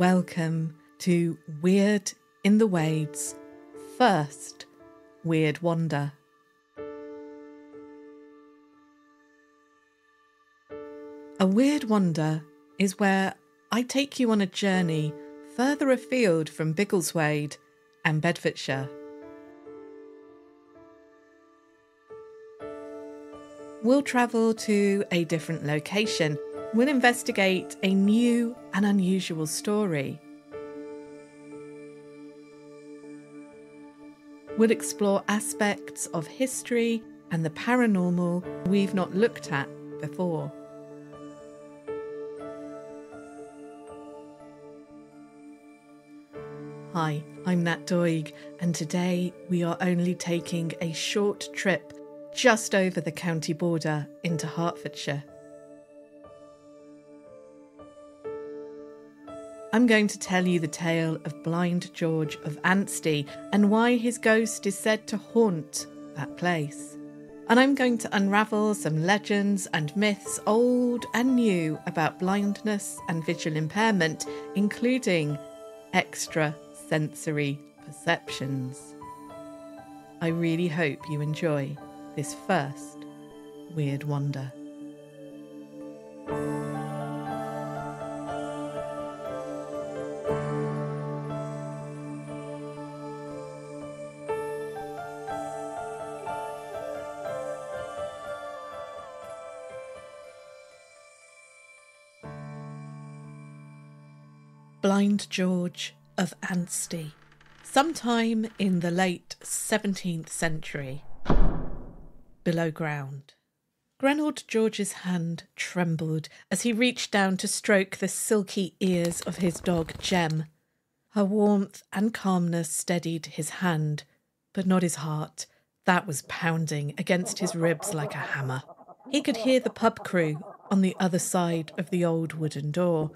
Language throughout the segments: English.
Welcome to Weird in the Wade's first Weird Wander. A Weird Wander is where I take you on a journey further afield from Biggleswade and Bedfordshire. We'll travel to a different location. We'll investigate a new and unusual story. We'll explore aspects of history and the paranormal we've not looked at before. Hi, I'm Nat Doig, and today we are only taking a short trip just over the county border into Hertfordshire. I'm going to tell you the tale of Blind George of Anstey and why his ghost is said to haunt that place. And I'm going to unravel some legends and myths, old and new, about blindness and visual impairment, including extrasensory perceptions. I really hope you enjoy this first Weird Wander. Blind George of Anstey. Sometime in the late 17th century, below ground, Grenald George's hand trembled as he reached down to stroke the silky ears of his dog Jem. Her warmth and calmness steadied his hand, but not his heart. That was pounding against his ribs like a hammer. He could hear the pub crew on the other side of the old wooden door,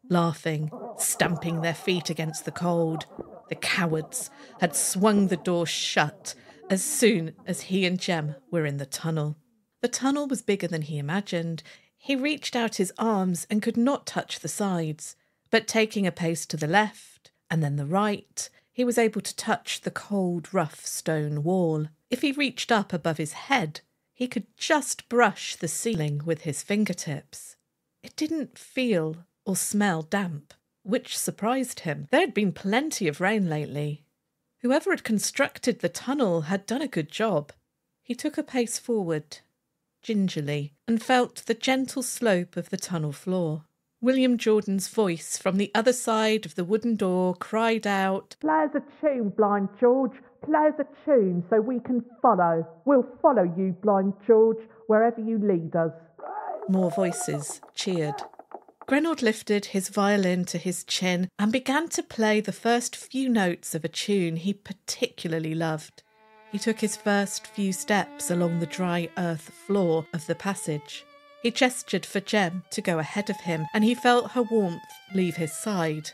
laughing, stamping their feet against the cold. The cowards had swung the door shut as soon as he and Jem were in the tunnel. The tunnel was bigger than he imagined. He reached out his arms and could not touch the sides, but taking a pace to the left and then the right, he was able to touch the cold, rough stone wall. If he reached up above his head, he could just brush the ceiling with his fingertips. It didn't feel or smell damp, which surprised him. There had been plenty of rain lately. Whoever had constructed the tunnel had done a good job. He took a pace forward, gingerly, and felt the gentle slope of the tunnel floor. William Jordan's voice from the other side of the wooden door cried out, "Play us a tune, Blind George. Play us a tune so we can follow. We'll follow you, Blind George, wherever you lead us." More voices cheered. Grenald lifted his violin to his chin and began to play the first few notes of a tune he particularly loved. He took his first few steps along the dry earth floor of the passage. He gestured for Jem to go ahead of him, and he felt her warmth leave his side.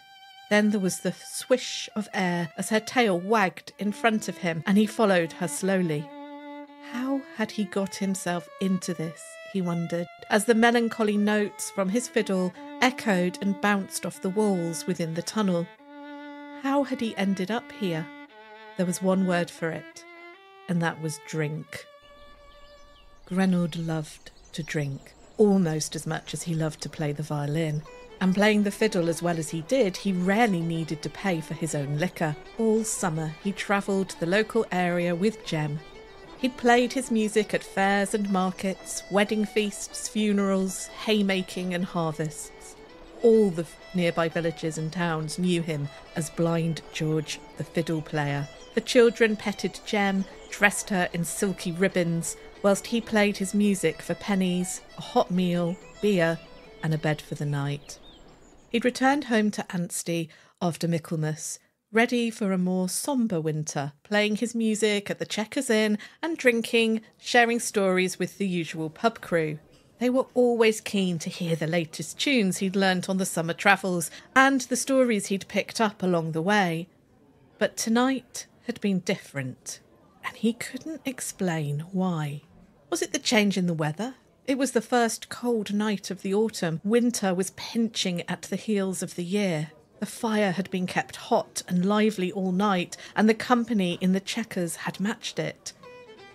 Then there was the swish of air as her tail wagged in front of him, and he followed her slowly. How had he got himself into this, he wondered, as the melancholy notes from his fiddle echoed and bounced off the walls within the tunnel. How had he ended up here? There was one word for it, and that was drink. Grenald loved to drink, almost as much as he loved to play the violin. And playing the fiddle as well as he did, he rarely needed to pay for his own liquor. All summer he travelled the local area with Jem. He'd played his music at fairs and markets, wedding feasts, funerals, haymaking and harvests. All the nearby villages and towns knew him as Blind George the fiddle player. The children petted Jem, dressed her in silky ribbons, whilst he played his music for pennies, a hot meal, beer and a bed for the night. He'd returned home to Anstey after Michaelmas, ready for a more sombre winter, playing his music at the Chequers Inn and drinking, sharing stories with the usual pub crew. They were always keen to hear the latest tunes he'd learnt on the summer travels and the stories he'd picked up along the way. But tonight had been different, and he couldn't explain why. Was it the change in the weather? It was the first cold night of the autumn. Winter was pinching at the heels of the year. The fire had been kept hot and lively all night, and the company in the checkers had matched it.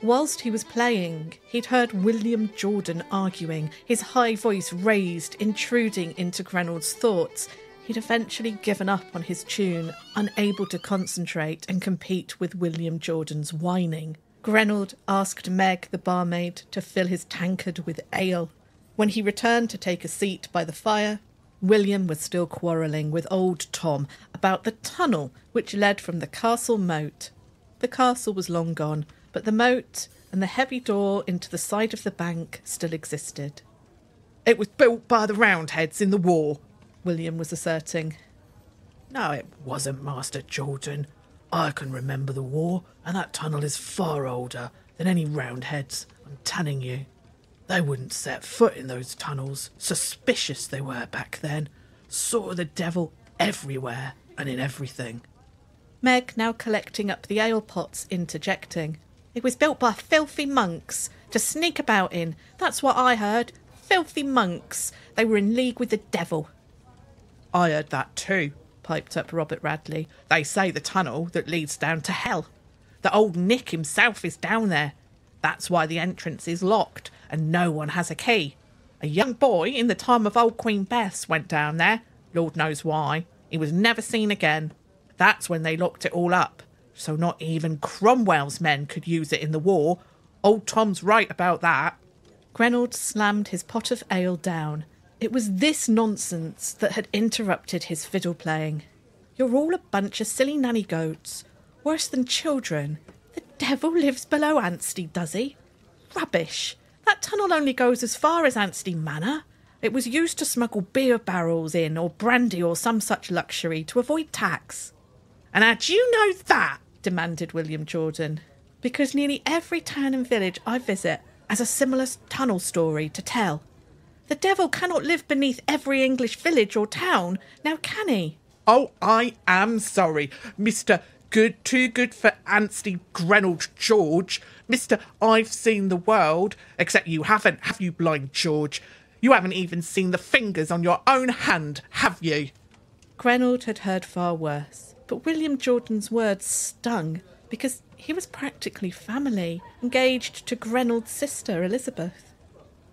Whilst he was playing, he'd heard William Jordan arguing, his high voice raised, intruding into Grenold's thoughts. He'd eventually given up on his tune, unable to concentrate and compete with William Jordan's whining. Grenold asked Meg, the barmaid, to fill his tankard with ale. When he returned to take a seat by the fire, William was still quarrelling with old Tom about the tunnel which led from the castle moat. The castle was long gone, but the moat and the heavy door into the side of the bank still existed. "It was built by the Roundheads in the war," William was asserting. "No, it wasn't, Master Jordan. I can remember the war, and that tunnel is far older than any Roundheads, I'm telling you. They wouldn't set foot in those tunnels. Suspicious they were back then. Saw the devil everywhere and in everything." Meg, now collecting up the ale pots, interjecting. "It was built by filthy monks to sneak about in. That's what I heard. Filthy monks. They were in league with the devil." "I heard that too," piped up Robert Radley. "They say the tunnel that leads down to hell. The old Nick himself is down there. That's why the entrance is locked and no one has a key. A young boy in the time of old Queen Bess went down there. Lord knows why. He was never seen again. That's when they locked it all up. So not even Cromwell's men could use it in the war. Old Tom's right about that." Grenold slammed his pot of ale down. It was this nonsense that had interrupted his fiddle playing. "You're all a bunch of silly nanny goats. Worse than children. The devil lives below Anstey, does he? Rubbish. That tunnel only goes as far as Anstey Manor. It was used to smuggle beer barrels in, or brandy, or some such luxury, to avoid tax." "And how do you know that?" demanded William Jordan. "Because nearly every town and village I visit has a similar tunnel story to tell. The devil cannot live beneath every English village or town, now can he?" "Oh, I am sorry, Mr. Too good for Anstey Grenold George. Mr. I've seen the world. Except you haven't, have you, Blind George? You haven't even seen the fingers on your own hand, have you?" Grenold had heard far worse, but William Jordan's words stung, because he was practically family, engaged to Grenold's sister, Elizabeth.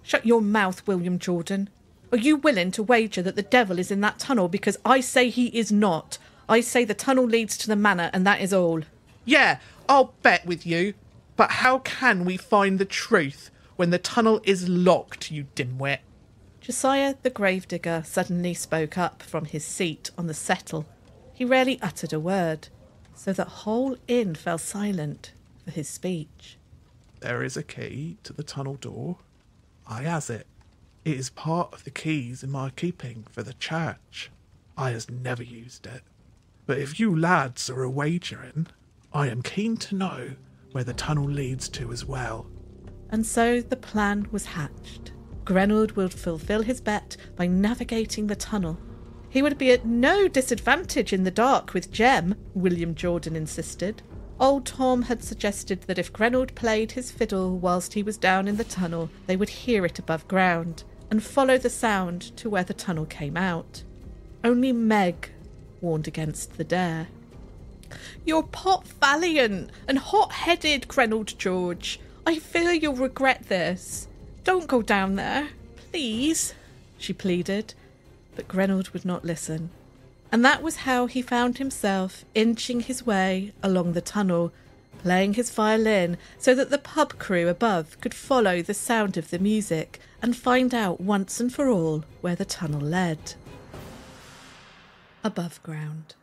"Shut your mouth, William Jordan. Are you willing to wager that the devil is in that tunnel? Because I say he is not. I say the tunnel leads to the manor, and that is all." "Yeah, I'll bet with you. But how can we find the truth when the tunnel is locked, you dimwit?" Josiah the gravedigger suddenly spoke up from his seat on the settle. He rarely uttered a word, so that whole inn fell silent for his speech. "There is a key to the tunnel door. I has it. It is part of the keys in my keeping for the church. I has never used it. But if you lads are a wagering, I am keen to know where the tunnel leads to as well." And so the plan was hatched. Grenold would fulfil his bet by navigating the tunnel. He would be at no disadvantage in the dark with Jem, William Jordan insisted. Old Tom had suggested that if Grenold played his fiddle whilst he was down in the tunnel, they would hear it above ground and follow the sound to where the tunnel came out. Only Meg warned against the dare. "You're pot valiant and hot-headed, Grenold George. I fear you'll regret this. Don't go down there, please," she pleaded. But Grenold would not listen. And that was how he found himself inching his way along the tunnel, playing his violin so that the pub crew above could follow the sound of the music and find out once and for all where the tunnel led. Above ground.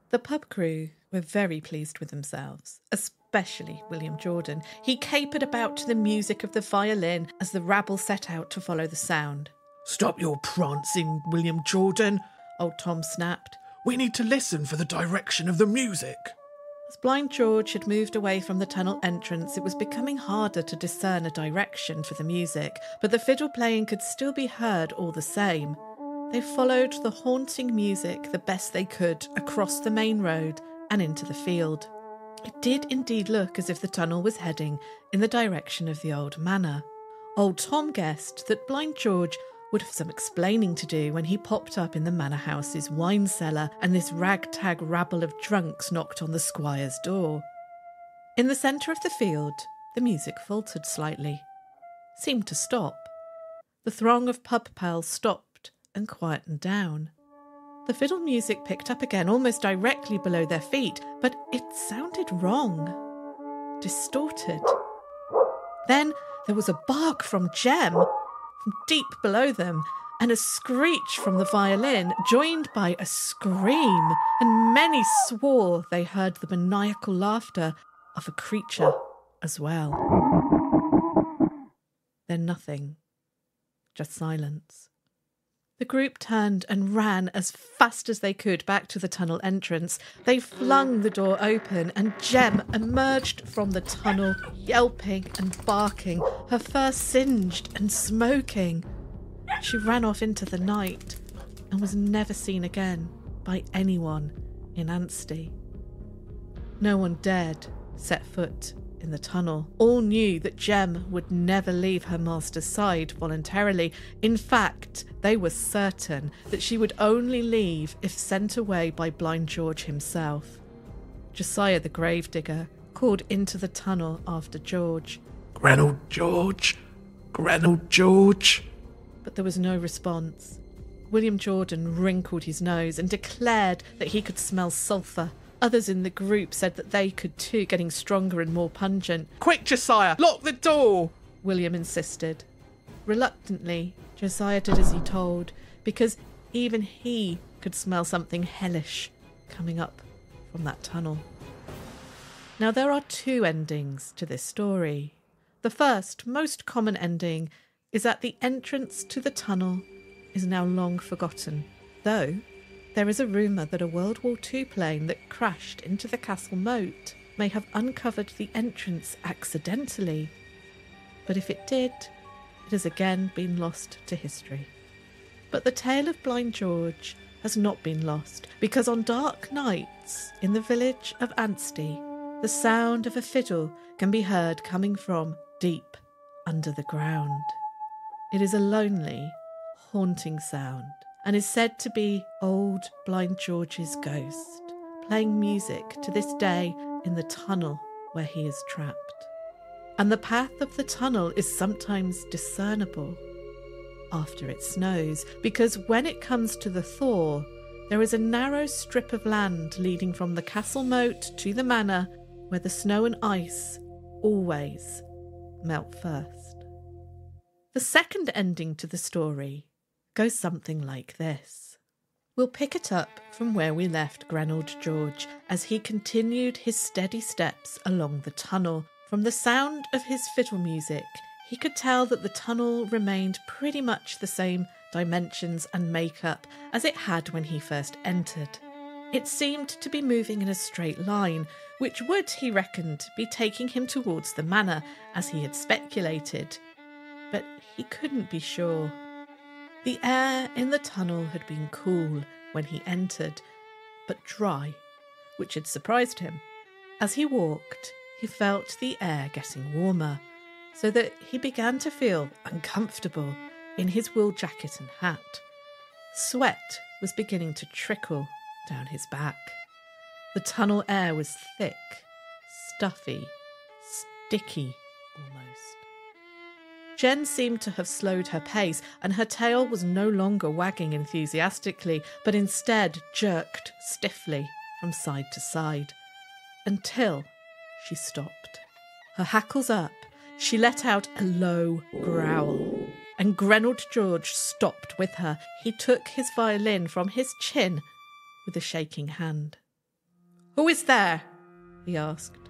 The pub crew were very pleased with themselves, especially William Jordan. He capered about to the music of the violin as the rabble set out to follow the sound. "Stop your prancing, William Jordan," Old Tom snapped. "We need to listen for the direction of the music." As Blind George had moved away from the tunnel entrance, it was becoming harder to discern a direction for the music, but the fiddle playing could still be heard all the same. They followed the haunting music the best they could across the main road and into the field. It did indeed look as if the tunnel was heading in the direction of the old manor. Old Tom guessed that Blind George would have some explaining to do when he popped up in the manor house's wine cellar and this ragtag rabble of drunks knocked on the squire's door. In the centre of the field, the music faltered slightly, seemed to stop. The throng of pub pals stopped and quietened down. The fiddle music picked up again almost directly below their feet, but it sounded wrong, distorted. Then there was a bark from Jem, from deep below them, and a screech from the violin, joined by a scream, and many swore they heard the maniacal laughter of a creature as well. Then nothing, just silence. The group turned and ran as fast as they could back to the tunnel entrance. They flung the door open and Jem emerged from the tunnel, yelping and barking, her fur singed and smoking. She ran off into the night and was never seen again by anyone in Anstey. No one dared set foot in the tunnel. All knew that Jem would never leave her master's side voluntarily. In fact, they were certain that she would only leave if sent away by Blind George himself. Josiah the gravedigger called into the tunnel after George. "Grenald George! Grenald George!" But there was no response. William Jordan wrinkled his nose and declared that he could smell sulphur. Others in the group said that they could too, getting stronger and more pungent. Quick, Josiah, lock the door! William insisted. Reluctantly, Josiah did as he told, because even he could smell something hellish coming up from that tunnel. Now there are two endings to this story. The first, most common ending, is that the entrance to the tunnel is now long forgotten, though there is a rumour that a World War II plane that crashed into the castle moat may have uncovered the entrance accidentally. But if it did, it has again been lost to history. But the tale of Blind George has not been lost, because on dark nights in the village of Anstey, the sound of a fiddle can be heard coming from deep under the ground. It is a lonely, haunting sound, and is said to be old Blind George's ghost, playing music to this day in the tunnel where he is trapped. And the path of the tunnel is sometimes discernible after it snows, because when it comes to the thaw, there is a narrow strip of land leading from the castle moat to the manor where the snow and ice always melt first. The second ending to the story goes something like this. We'll pick it up from where we left Grenald George as he continued his steady steps along the tunnel. From the sound of his fiddle music, he could tell that the tunnel remained pretty much the same dimensions and makeup as it had when he first entered. It seemed to be moving in a straight line, which would, he reckoned, be taking him towards the manor, as he had speculated. But he couldn't be sure. The air in the tunnel had been cool when he entered, but dry, which had surprised him. As he walked, he felt the air getting warmer, so that he began to feel uncomfortable in his wool jacket and hat. Sweat was beginning to trickle down his back. The tunnel air was thick, stuffy, sticky almost. Jen seemed to have slowed her pace, and her tail was no longer wagging enthusiastically, but instead jerked stiffly from side to side, until she stopped. Her hackles up, she let out a low growl, and Grenald George stopped with her. He took his violin from his chin with a shaking hand. "Who is there?" he asked.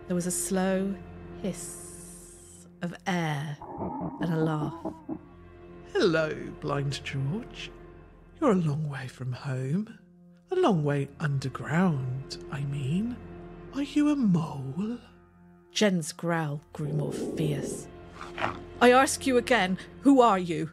There was a slow hiss of air and a laugh. "Hello, Blind George. You're a long way from home. A long way underground, I mean. Are you a mole?" Jen's growl grew more fierce. "I ask you again, who are you?"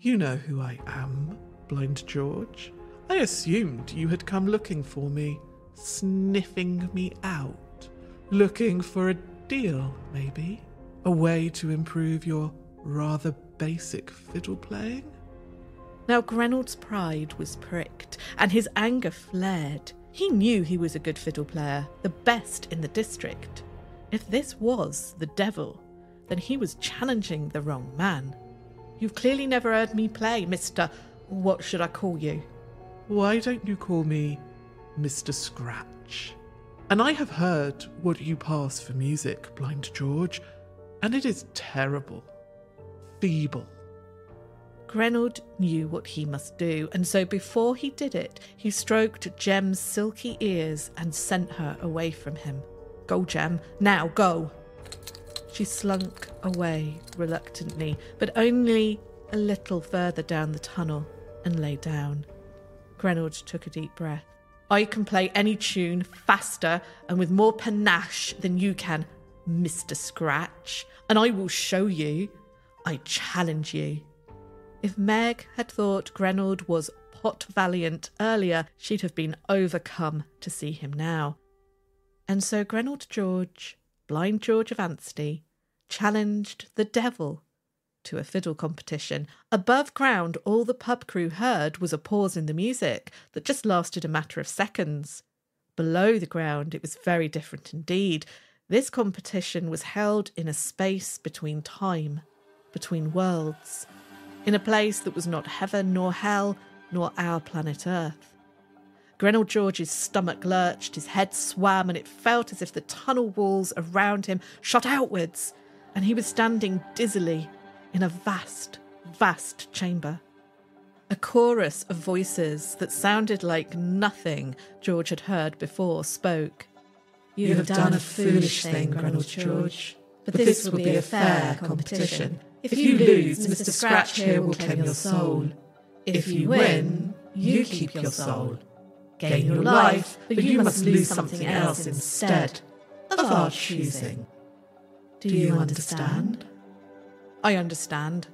"You know who I am, Blind George. I assumed you had come looking for me, sniffing me out, looking for a deal, maybe. A way to improve your rather basic fiddle playing? Now Grenold's pride was pricked, and his anger flared. He knew he was a good fiddle player, the best in the district. If this was the devil, then he was challenging the wrong man. You've clearly never heard me play, Mr. What should I call you? Why don't you call me Mr. Scratch? And I have heard what you pass for music, Blind George, and it is terrible. Feeble. Grenold knew what he must do, and so before he did it, he stroked Jem's silky ears and sent her away from him. Go, Jem, now go! She slunk away reluctantly, but only a little further down the tunnel, and lay down. Grenold took a deep breath. I can play any tune faster and with more panache than you can, Mr. Scratch, and I will show you. I challenge you. If Meg had thought Grenold was pot valiant earlier, she'd have been overcome to see him now. And so Grenold George, Blind George of Anstey, challenged the devil to a fiddle competition. Above ground, all the pub crew heard was a pause in the music that just lasted a matter of seconds. Below the ground, it was very different indeed. This competition was held in a space between time, between worlds, in a place that was not heaven nor hell, nor our planet Earth. Grenold George's stomach lurched, his head swam, and it felt as if the tunnel walls around him shot outwards, and he was standing dizzily in a vast, vast chamber. A chorus of voices that sounded like nothing George had heard before spoke. You have done a foolish thing, Grenold George, but this will be a fair competition. If you lose, Mr. Scratch here will claim your soul. If you win, you keep your soul. Gain your life, but you must lose something else instead, of our choosing. Do you understand? I understand.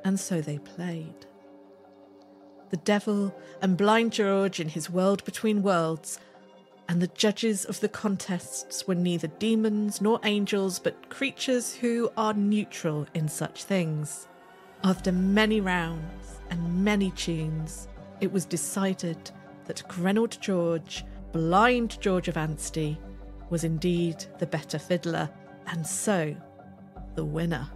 And so they played. The devil and Blind George in his world between worlds, and the judges of the contests were neither demons nor angels, but creatures who are neutral in such things. After many rounds and many tunes, it was decided that Grenold George, Blind George of Anstey, was indeed the better fiddler, and so the winner.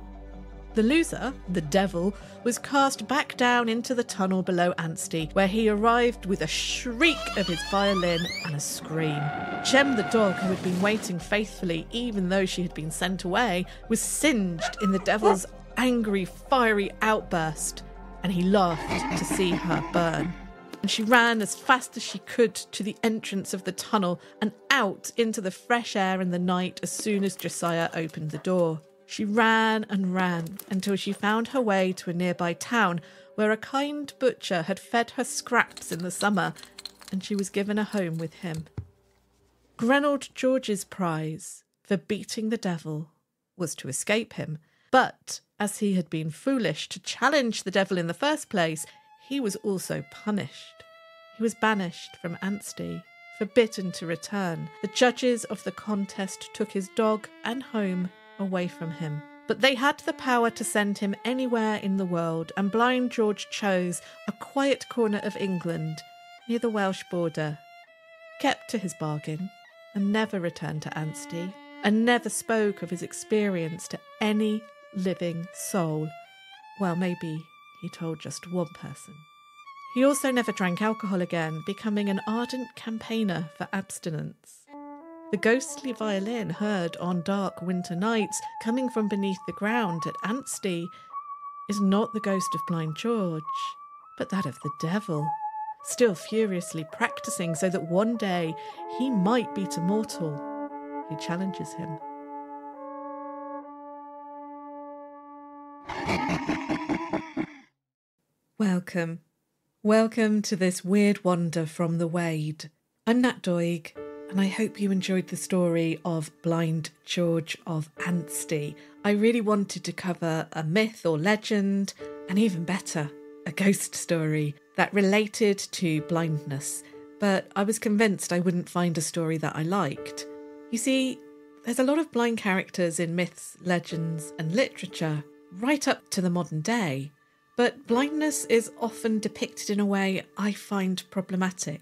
The loser, the devil, was cast back down into the tunnel below Anstey, where he arrived with a shriek of his violin and a scream. Jem the dog, who had been waiting faithfully even though she had been sent away, was singed in the devil's angry, fiery outburst, and he laughed to see her burn. And she ran as fast as she could to the entrance of the tunnel and out into the fresh air and the night as soon as Josiah opened the door. She ran and ran until she found her way to a nearby town where a kind butcher had fed her scraps in the summer, and she was given a home with him. Grenold George's prize for beating the devil was to escape him, but as he had been foolish to challenge the devil in the first place, he was also punished. He was banished from Anstey, forbidden to return. The judges of the contest took his dog and home away from him. But they had the power to send him anywhere in the world, and Blind George chose a quiet corner of England near the Welsh border, kept to his bargain, and never returned to Anstey, and never spoke of his experience to any living soul. Well, maybe he told just one person. He also never drank alcohol again, becoming an ardent campaigner for abstinence. The ghostly violin heard on dark winter nights coming from beneath the ground at Anstey is not the ghost of Blind George, but that of the devil, still furiously practising so that one day he might beat a mortal who challenges him. Welcome to this weird wander from the Wade. I'm Nat Doig, and I hope you enjoyed the story of Blind George of Anstey. I really wanted to cover a myth or legend, and even better, a ghost story that related to blindness, but I was convinced I wouldn't find a story that I liked. You see, there's a lot of blind characters in myths, legends, and literature, right up to the modern day, but blindness is often depicted in a way I find problematic.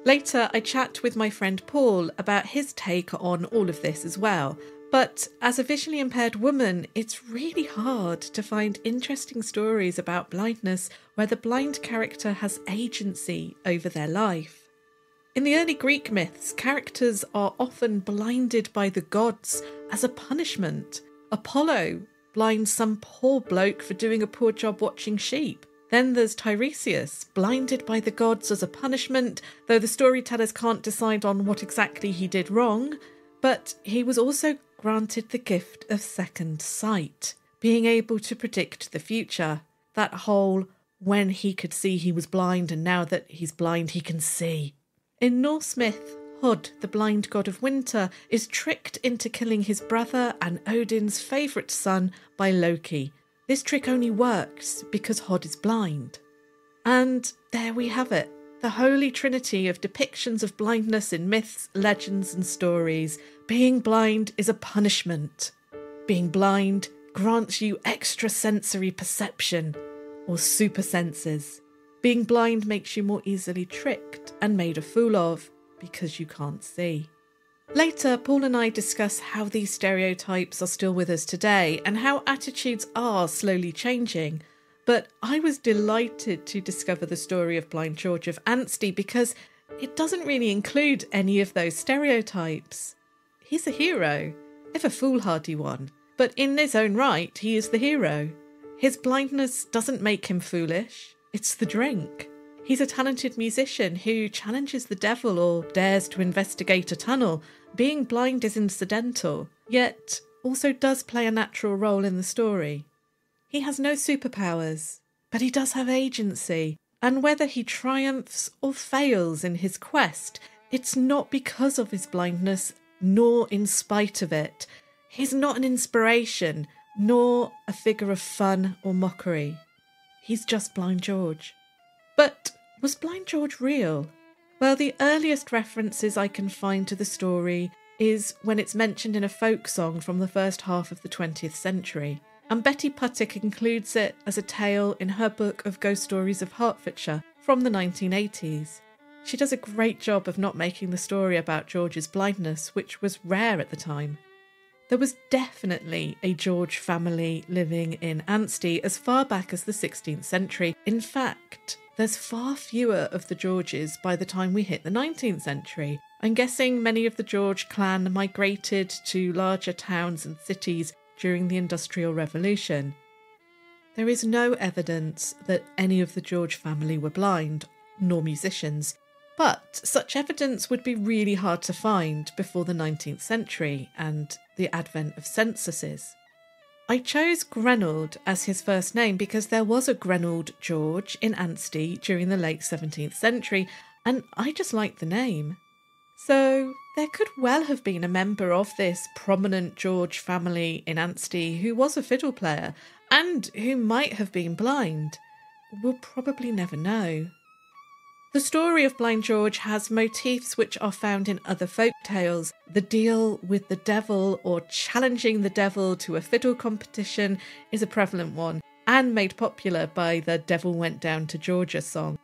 Later, I chat with my friend Paul about his take on all of this as well. But as a visually impaired woman, it's really hard to find interesting stories about blindness where the blind character has agency over their life. In the early Greek myths, characters are often blinded by the gods as a punishment. Apollo blinds some poor bloke for doing a poor job watching sheep. Then there's Tiresias, blinded by the gods as a punishment, though the storytellers can't decide on what exactly he did wrong. But he was also granted the gift of second sight, being able to predict the future. That whole when he could see he was blind and now that he's blind he can see. In Norse myth, Hod, the blind god of winter, is tricked into killing his brother and Odin's favourite son by Loki. This trick only works because Hod is blind. And there we have it, the holy trinity of depictions of blindness in myths, legends and stories. Being blind is a punishment. Being blind grants you extrasensory perception, or super senses. Being blind makes you more easily tricked and made a fool of because you can't see. Later, Paul and I discuss how these stereotypes are still with us today and how attitudes are slowly changing. But I was delighted to discover the story of Blind George of Anstey because it doesn't really include any of those stereotypes. He's a hero, if a foolhardy one, but in his own right, he is the hero. His blindness doesn't make him foolish, it's the drink. He's a talented musician who challenges the devil or dares to investigate a tunnel. Being blind is incidental, yet also does play a natural role in the story. He has no superpowers, but he does have agency, and whether he triumphs or fails in his quest, it's not because of his blindness, nor in spite of it. He's not an inspiration, nor a figure of fun or mockery. He's just Blind George. But was Blind George real? Well, the earliest references I can find to the story is when it's mentioned in a folk song from the first half of the 20th century. And Betty Puttick includes it as a tale in her book of Ghost Stories of Hertfordshire from the 1980s. She does a great job of not making the story about George's blindness, which was rare at the time. There was definitely a George family living in Anstey as far back as the 16th century. In fact, there's far fewer of the Georges by the time we hit the 19th century. I'm guessing many of the George clan migrated to larger towns and cities during the Industrial Revolution. There is no evidence that any of the George family were blind, nor musicians, but such evidence would be really hard to find before the 19th century and the advent of censuses. I chose Grenold as his first name because there was a Grenold George in Anstey during the late 17th century, and I just liked the name. So there could well have been a member of this prominent George family in Anstey who was a fiddle player and who might have been blind. We'll probably never know. The story of Blind George has motifs which are found in other folk tales. The deal with the devil or challenging the devil to a fiddle competition is a prevalent one and made popular by the Devil Went Down to Georgia song.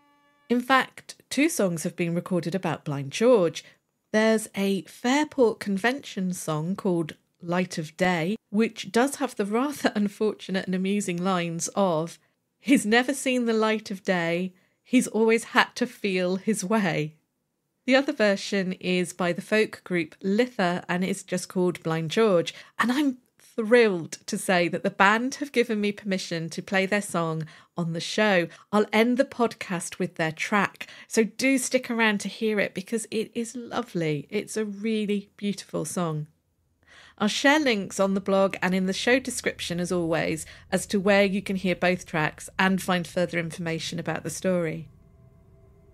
In fact, 2 songs have been recorded about Blind George. There's a Fairport Convention song called Light of Day, which does have the rather unfortunate and amusing lines of, "He's never seen the light of day, he's always had to feel his way." The other version is by the folk group Lither and it's just called Blind George. And I'm thrilled to say that the band have given me permission to play their song on the show. I'll end the podcast with their track, so do stick around to hear it because it is lovely. It's a really beautiful song. I'll share links on the blog and in the show description as always as to where you can hear both tracks and find further information about the story.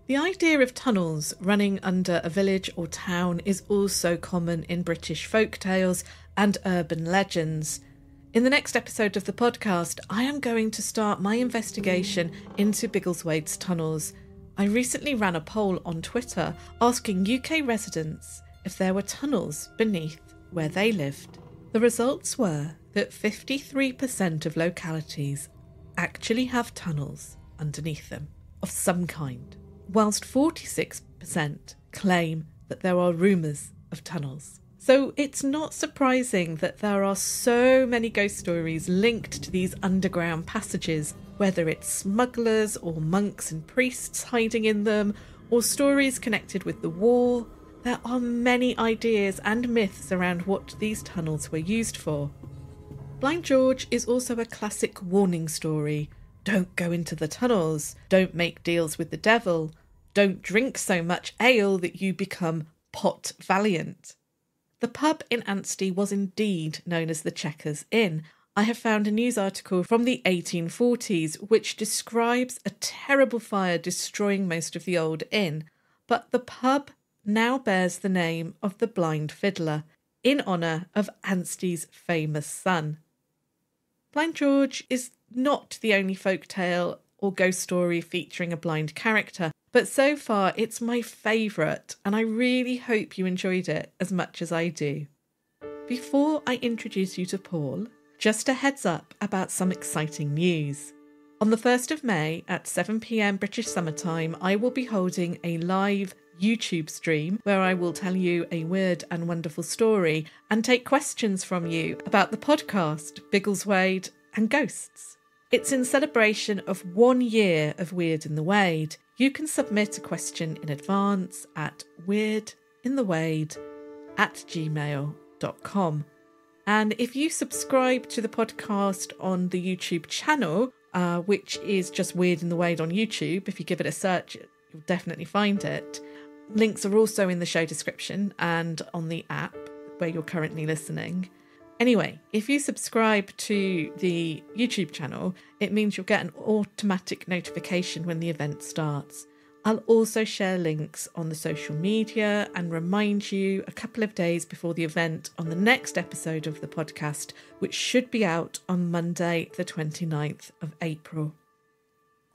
The idea of tunnels running under a village or town is also common in British folk tales and urban legends. In the next episode of the podcast, I am going to start my investigation into Biggleswade's tunnels. I recently ran a poll on Twitter asking UK residents if there were tunnels beneath where they lived. The results were that 53% of localities actually have tunnels underneath them of some kind, whilst 46% claim that there are rumours of tunnels. So it's not surprising that there are so many ghost stories linked to these underground passages, whether it's smugglers or monks and priests hiding in them, or stories connected with the war. There are many ideas and myths around what these tunnels were used for. Blind George is also a classic warning story. Don't go into the tunnels, don't make deals with the devil, don't drink so much ale that you become pot valiant. The pub in Anstey was indeed known as the Checkers Inn. I have found a news article from the 1840s which describes a terrible fire destroying most of the old inn, but the pub now bears the name of the Blind Fiddler, in honour of Anstey's famous son. Blind George is not the only folktale or ghost story featuring a blind character, but so far it's my favourite, and I really hope you enjoyed it as much as I do. Before I introduce you to Paul, just a heads up about some exciting news. On the 1st of May at 7 p.m. British Summertime, I will be holding a live YouTube stream where I will tell you a weird and wonderful story and take questions from you about the podcast, Biggleswade and ghosts. It's in celebration of 1 year of Weird in the Wade. You can submit a question in advance at weirdinthewade@gmail.com. And if you subscribe to the podcast on the YouTube channel, which is just Weird in the Wade on YouTube, if you give it a search, you'll definitely find it. Links are also in the show description and on the app where you're currently listening. Anyway, if you subscribe to the YouTube channel, it means you'll get an automatic notification when the event starts. I'll also share links on the social media and remind you a couple of days before the event on the next episode of the podcast, which should be out on Monday, the 29th of April.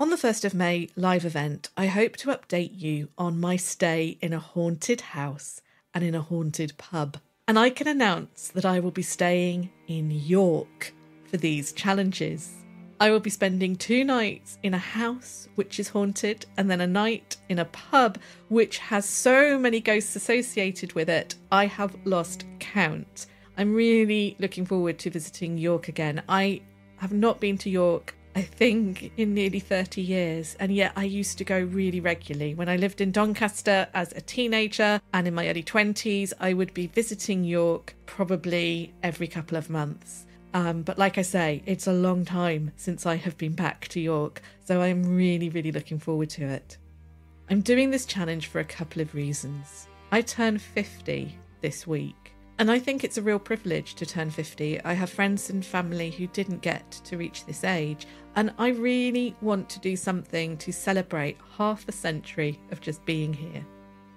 On the 1st of May live event, I hope to update you on my stay in a haunted house and in a haunted pub. And I can announce that I will be staying in York for these challenges. I will be spending 2 nights in a house which is haunted and then a night in a pub which has so many ghosts associated with it, I have lost count. I'm really looking forward to visiting York again. I have not been to York, I think, in nearly 30 years, and yet I used to go really regularly. When I lived in Doncaster as a teenager and in my early 20s, I would be visiting York probably every couple of months. But like I say, it's a long time since I have been back to York, so I'm really, really looking forward to it. I'm doing this challenge for a couple of reasons. I turn 50 this week, and I think it's a real privilege to turn 50. I have friends and family who didn't get to reach this age, and I really want to do something to celebrate half a century of just being here.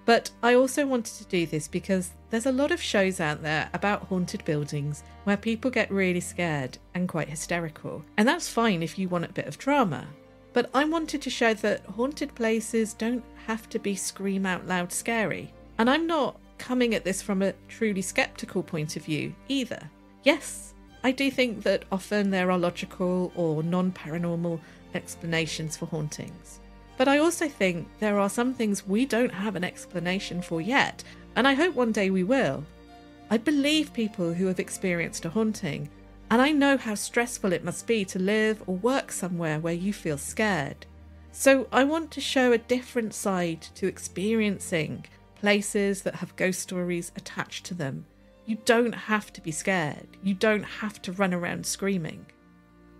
But I also wanted to do this because there's a lot of shows out there about haunted buildings where people get really scared and quite hysterical. And that's fine if you want a bit of drama. But I wanted to show that haunted places don't have to be scream out loud scary. And I'm not coming at this from a truly sceptical point of view either. Yes, I do think that often there are logical or non-paranormal explanations for hauntings. But I also think there are some things we don't have an explanation for yet, and I hope one day we will. I believe people who have experienced a haunting, and I know how stressful it must be to live or work somewhere where you feel scared. So I want to show a different side to experiencing places that have ghost stories attached to them. You don't have to be scared. You don't have to run around screaming.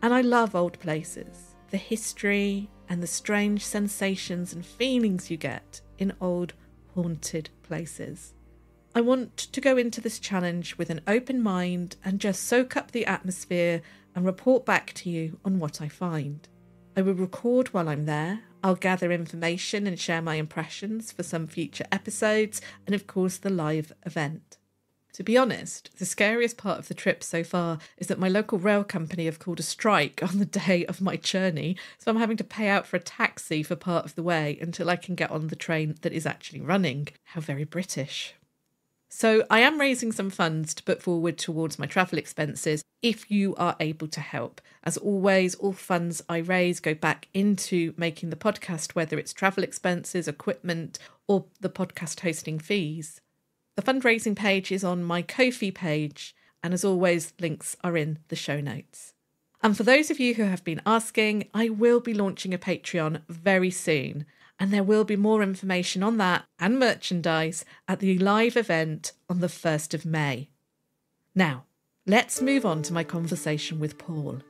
And I love old places, the history and the strange sensations and feelings you get in old haunted places. I want to go into this challenge with an open mind and just soak up the atmosphere and report back to you on what I find. I will record while I'm there. I'll gather information and share my impressions for some future episodes and of course the live event. To be honest, the scariest part of the trip so far is that my local rail company have called a strike on the day of my journey, so I'm having to pay out for a taxi for part of the way until I can get on the train that is actually running. How very British. So I am raising some funds to put forward towards my travel expenses if you are able to help. As always, all funds I raise go back into making the podcast, whether it's travel expenses, equipment, or the podcast hosting fees. The fundraising page is on my Ko-fi page, and as always, links are in the show notes. And for those of you who have been asking, I will be launching a Patreon very soon. And there will be more information on that and merchandise at the live event on the 1st of May. Now, let's move on to my conversation with Paul.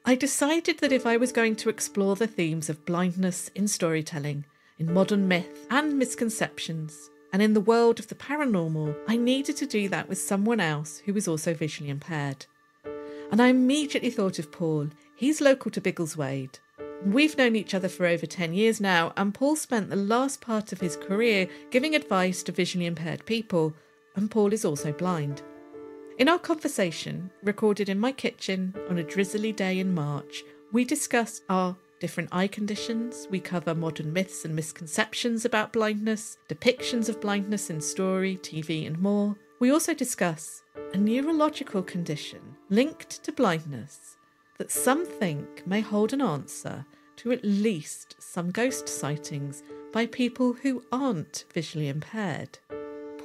I decided that if I was going to explore the themes of blindness in storytelling, in modern myth and misconceptions, and in the world of the paranormal, I needed to do that with someone else who was also visually impaired. And I immediately thought of Paul. He's local to Biggleswade. We've known each other for over 10 years now, and Paul spent the last part of his career giving advice to visually impaired people, and Paul is also blind. In our conversation, recorded in my kitchen on a drizzly day in March, we discuss our different eye conditions, we cover modern myths and misconceptions about blindness, depictions of blindness in story, TV and more. We also discuss a neurological condition linked to blindness that some think may hold an answer to at least some ghost sightings by people who aren't visually impaired.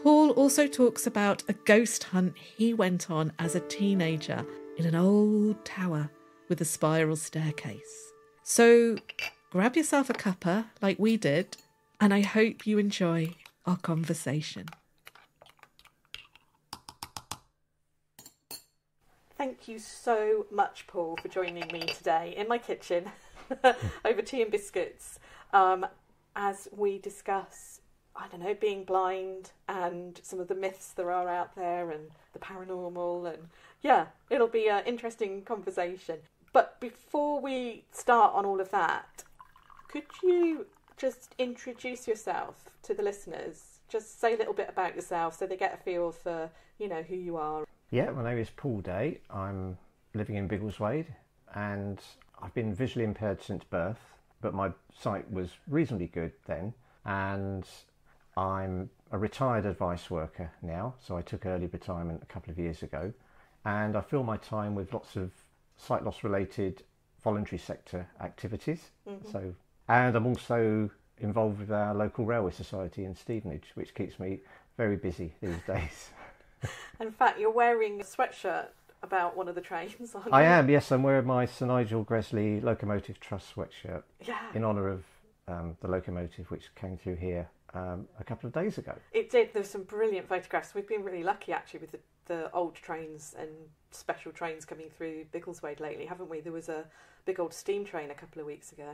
Paul also talks about a ghost hunt he went on as a teenager in an old tower with a spiral staircase. So grab yourself a cuppa like we did, and I hope you enjoy our conversation. Thank you so much, Paul, for joining me today in my kitchen over tea and biscuits as we discuss, being blind and some of the myths there are out there and the paranormal. And yeah, it'll be an interesting conversation. But before we start on all of that, could you just introduce yourself to the listeners? Just say a little bit about yourself so they get a feel for, who you are. Yeah, my name is Paul Day. I'm living in Biggleswade and I've been visually impaired since birth, but my sight was reasonably good then. And I'm a retired advice worker now, so I took early retirement a couple of years ago. And I fill my time with lots of sight loss related voluntary sector activities. Mm-hmm. And I'm also involved with our local railway society in Stevenage, which keeps me very busy these days. In fact, you're wearing a sweatshirt about one of the trains, aren't you? I am, yes. I'm wearing my Sir Nigel Gresley Locomotive Trust sweatshirt in honour of the locomotive which came through here a couple of days ago. It did. There's some brilliant photographs. We've been really lucky, actually, with the old trains and special trains coming through Biggleswade lately, haven't we? There was a big old steam train a couple of weeks ago.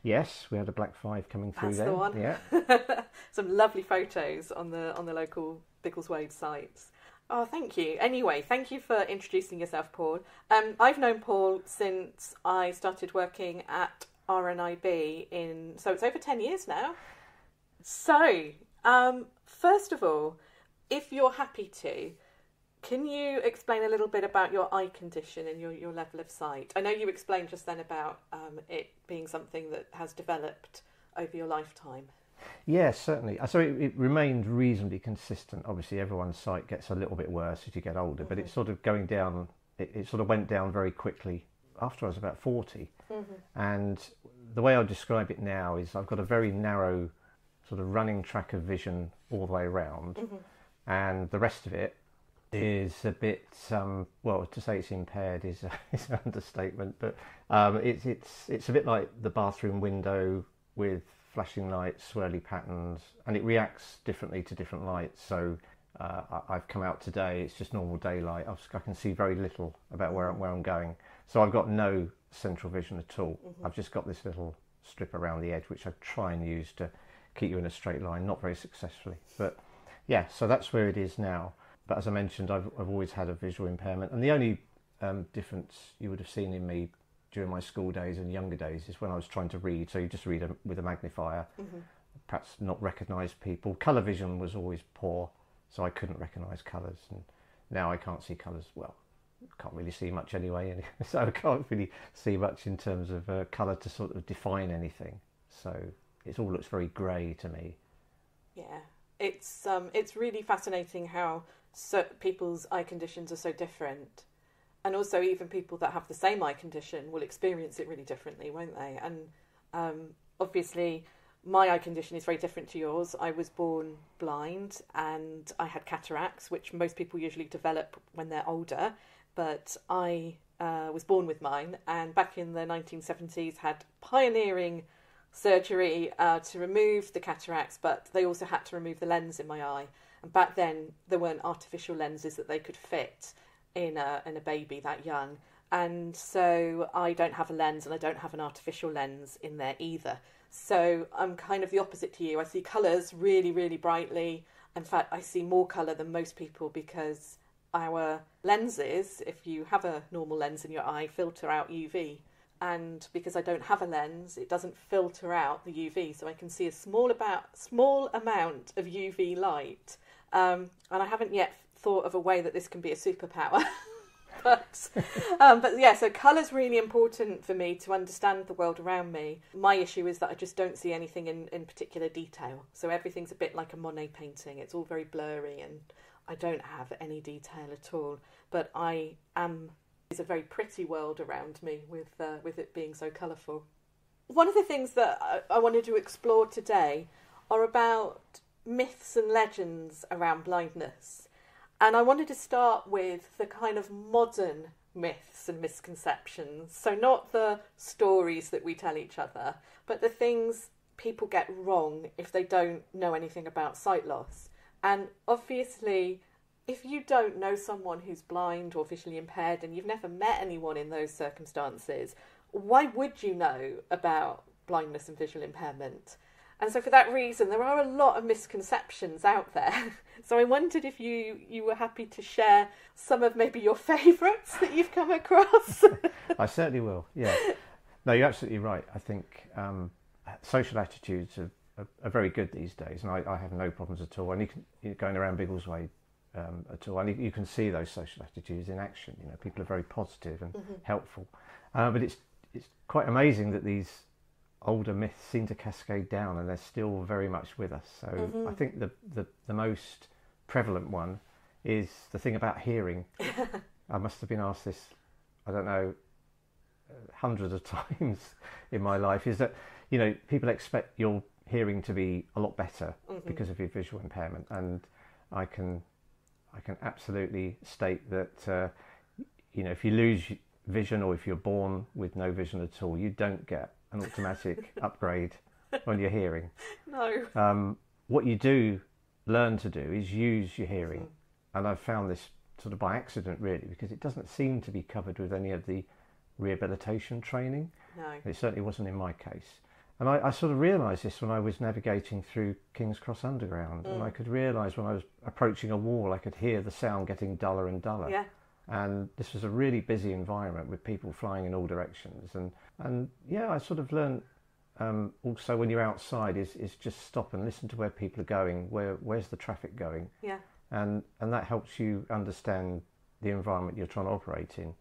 Yes, we had a Black 5 coming through there. That's the one. Yeah. Some lovely photos on the local Biggleswade sites. Oh, thank you. Anyway, thank you for introducing yourself, Paul. I've known Paul since I started working at RNIB so it's over 10 years now. So, first of all, if you're happy to, can you explain a little bit about your eye condition and your level of sight? I know you explained just then about it being something that has developed over your lifetime. Yes, certainly. So it remained reasonably consistent. Obviously, everyone's sight gets a little bit worse as you get older, but it's sort of going down. It sort of went down very quickly after I was about 40. And the way I describe it now is I've got a very narrow sort of running track of vision all the way around, and the rest of it is a bit, well, to say it's impaired is an understatement, but it's a bit like the bathroom window with flashing lights, swirly patterns, and it reacts differently to different lights. So I've come out today, it's just normal daylight. I can see very little about where I'm going. So I've got no central vision at all. I've just got this little strip around the edge, which I try and use to keep you in a straight line, not very successfully. But yeah, so that's where it is now. But as I mentioned, I've always had a visual impairment. And the only difference you would have seen in me during my school days and younger days is when I was trying to read. So you just read with a magnifier, perhaps not recognise people. Colour vision was always poor, so I couldn't recognise colours. And now I can't see colours, well, can't really see much anyway. So I can't really see much in terms of colour to sort of define anything. So it all looks very grey to me. Yeah. It's really fascinating how people's eye conditions are so different. And also even people that have the same eye condition will experience it really differently, won't they? And obviously my eye condition is very different to yours. I was born blind and I had cataracts, which most people usually develop when they're older. But I was born with mine, and back in the 1970s had pioneering surgery to remove the cataracts, but they also had to remove the lens in my eye. And back then there weren't artificial lenses that they could fit in a baby that young. And so I don't have a lens and I don't have an artificial lens in there either. So I'm kind of the opposite to you. I see colours really, really brightly. In fact, I see more colour than most people because our lenses, if you have a normal lens in your eye, filter out UV. And because I don't have a lens, it doesn't filter out the UV. So I can see a small amount of UV light. And I haven't yet thought of a way that this can be a superpower. but yeah, so colour's really important for me to understand the world around me. My issue is that I just don't see anything in particular detail. So everything's a bit like a Monet painting. It's all very blurry and I don't have any detail at all. But it's a very pretty world around me with it being so colourful. One of the things that I wanted to explore today are about myths and legends around blindness. And I wanted to start with the kind of modern myths and misconceptions. So not the stories that we tell each other, but the things people get wrong if they don't know anything about sight loss. And obviously, if you don't know someone who's blind or visually impaired and you've never met anyone in those circumstances, why would you know about blindness and visual impairment? And so for that reason, there are a lot of misconceptions out there. So I wondered if you were happy to share some of maybe your favourites that you've come across. I certainly will, yeah. No, you're absolutely right. I think social attitudes are very good these days, and I have no problems at all. And you're going around Biggleswade at all, and you can see those social attitudes in action. You know, people are very positive and helpful. But it's quite amazing that these older myths seem to cascade down and they're still very much with us. So I think the most prevalent one is the thing about hearing. I must have been asked this, I don't know, hundreds of times in my life, is that, you know, people expect your hearing to be a lot better because of your visual impairment. And I can absolutely state that, you know, if you lose vision or if you're born with no vision at all, you don't get an automatic upgrade on your hearing. No. What you do learn to do is use your hearing. And I've found this sort of by accident, really, because it doesn't seem to be covered with any of the rehabilitation training. No. It certainly wasn't in my case. And I sort of realised this when I was navigating through King's Cross Underground. And I could realise when I was approaching a wall, I could hear the sound getting duller and duller. Yeah. And this was a really busy environment with people flying in all directions. And yeah, I sort of learned also when you're outside is just stop and listen to where people are going, where's the traffic going. Yeah. And that helps you understand the environment you're trying to operate in.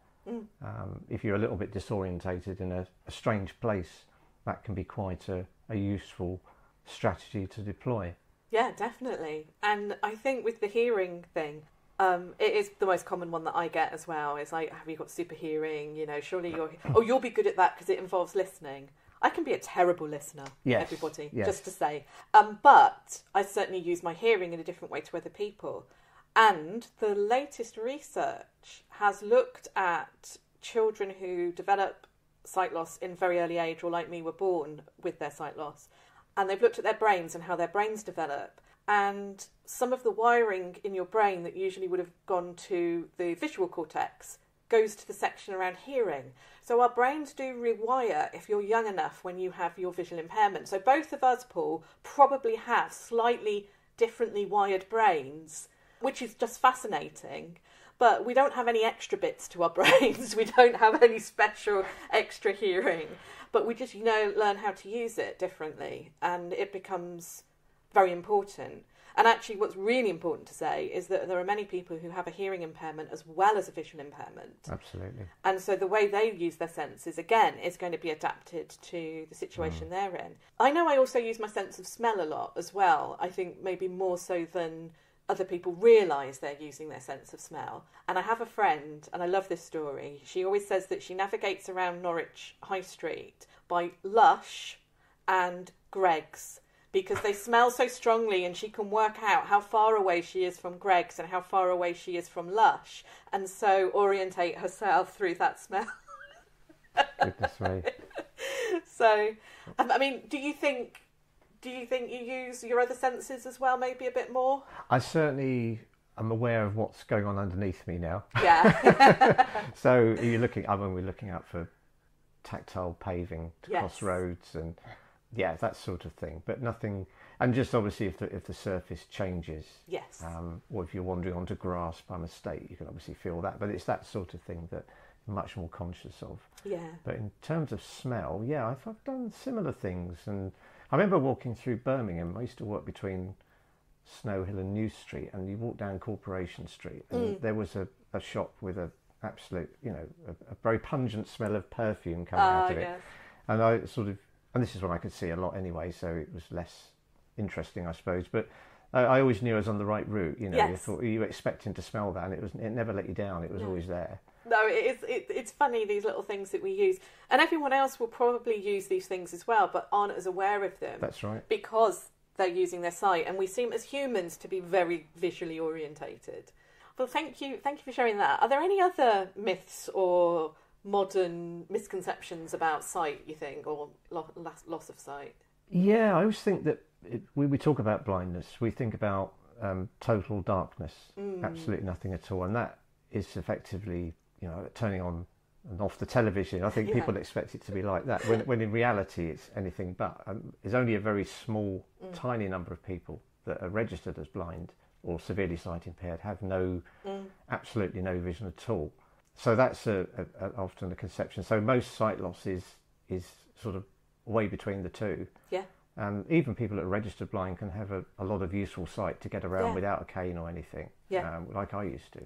If you're a little bit disorientated in a strange place, that can be quite a useful strategy to deploy. Yeah, definitely. And I think with the hearing thing, it is the most common one that I get as well. It's like, have you got super hearing? You know, surely you'll be good at that because it involves listening. I can be a terrible listener, everybody, just to say. But I certainly use my hearing in a different way to other people. And the latest research has looked at children who develop sight loss in very early age, or like me, were born with their sight loss. And they've looked at their brains and how their brains develop. And some of the wiring in your brain that usually would have gone to the visual cortex goes to the section around hearing. So our brains do rewire if you're young enough when you have your visual impairment. So both of us, Paul, probably have slightly differently wired brains, which is just fascinating. But we don't have any extra bits to our brains. We don't have any special extra hearing. But we just, learn how to use it differently. And it becomes very important. And actually what's really important to say is that there are many people who have a hearing impairment as well as a visual impairment. Absolutely. And so the way they use their senses, again, is going to be adapted to the situation they're in. I know I also use my sense of smell a lot as well. I think maybe more so than other people realise they're using their sense of smell. And I have a friend, and I love this story. She always says that she navigates around Norwich High Street by Lush and Greggs, because they smell so strongly, and she can work out how far away she is from Greggs and how far away she is from Lush, and so orientate herself through that smell. Goodness me. So, I mean, do you think you use your other senses as well, maybe a bit more? I certainly am aware of what's going on underneath me now. Yeah. So you're looking, when we're looking out for tactile paving to Yes. cross roads and that sort of thing, but nothing. And just obviously if the surface changes, Yes. or if you're wandering onto grass by mistake, you can obviously feel that. But it's that sort of thing that I'm much more conscious of. Yeah. But in terms of smell, I've done similar things. And I remember walking through Birmingham. I used to work between Snow Hill and New Street, and you walk down Corporation Street, and there was a shop with a absolute, a very pungent smell of perfume coming out of it. Yes. And I and this is when I could see a lot anyway, so it was less interesting, I suppose. But I always knew I was on the right route. You Yes. thought you were expecting to smell that, and it never let you down. It was always there. No, it's funny, these little things that we use. And everyone else will probably use these things as well, but aren't as aware of them. That's right. Because they're using their sight, and we seem as humans to be very visually orientated. Well, thank you for sharing that. Are there any other myths or modern misconceptions about sight, you think, or loss of sight? Yeah, I always think that we talk about blindness, we think about total darkness, absolutely nothing at all, and that is effectively, turning on and off the television. I think people expect it to be like that, when in reality it's anything but. There's only a very small, tiny number of people that are registered as blind or severely sight impaired, have absolutely no vision at all. So that's often a conception. So most sight loss is sort of way between the two. Yeah. Even people that are registered blind can have a lot of useful sight to get around without a cane or anything, like I used to.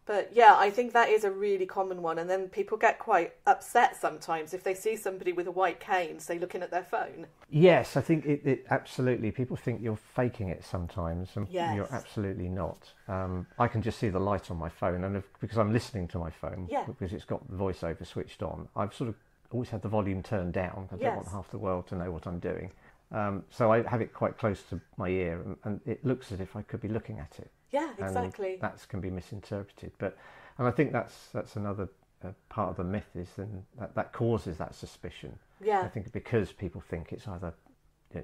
But yeah, I think that is a really common one. And then people get quite upset sometimes if they see somebody with a white cane, say, looking at their phone. Yes, I think it absolutely. People think you're faking it sometimes, and Yes. you're absolutely not. I can just see the light on my phone, and because I'm listening to my phone, because it's got the voiceover switched on, I've sort of always had the volume turned down. I don't want half the world to know what I'm doing. So I have it quite close to my ear, and it looks as if I could be looking at it. Yeah, exactly. And that can be misinterpreted. And I think that's another part of the myth, is then that causes that suspicion. Yeah. I think because people think it's either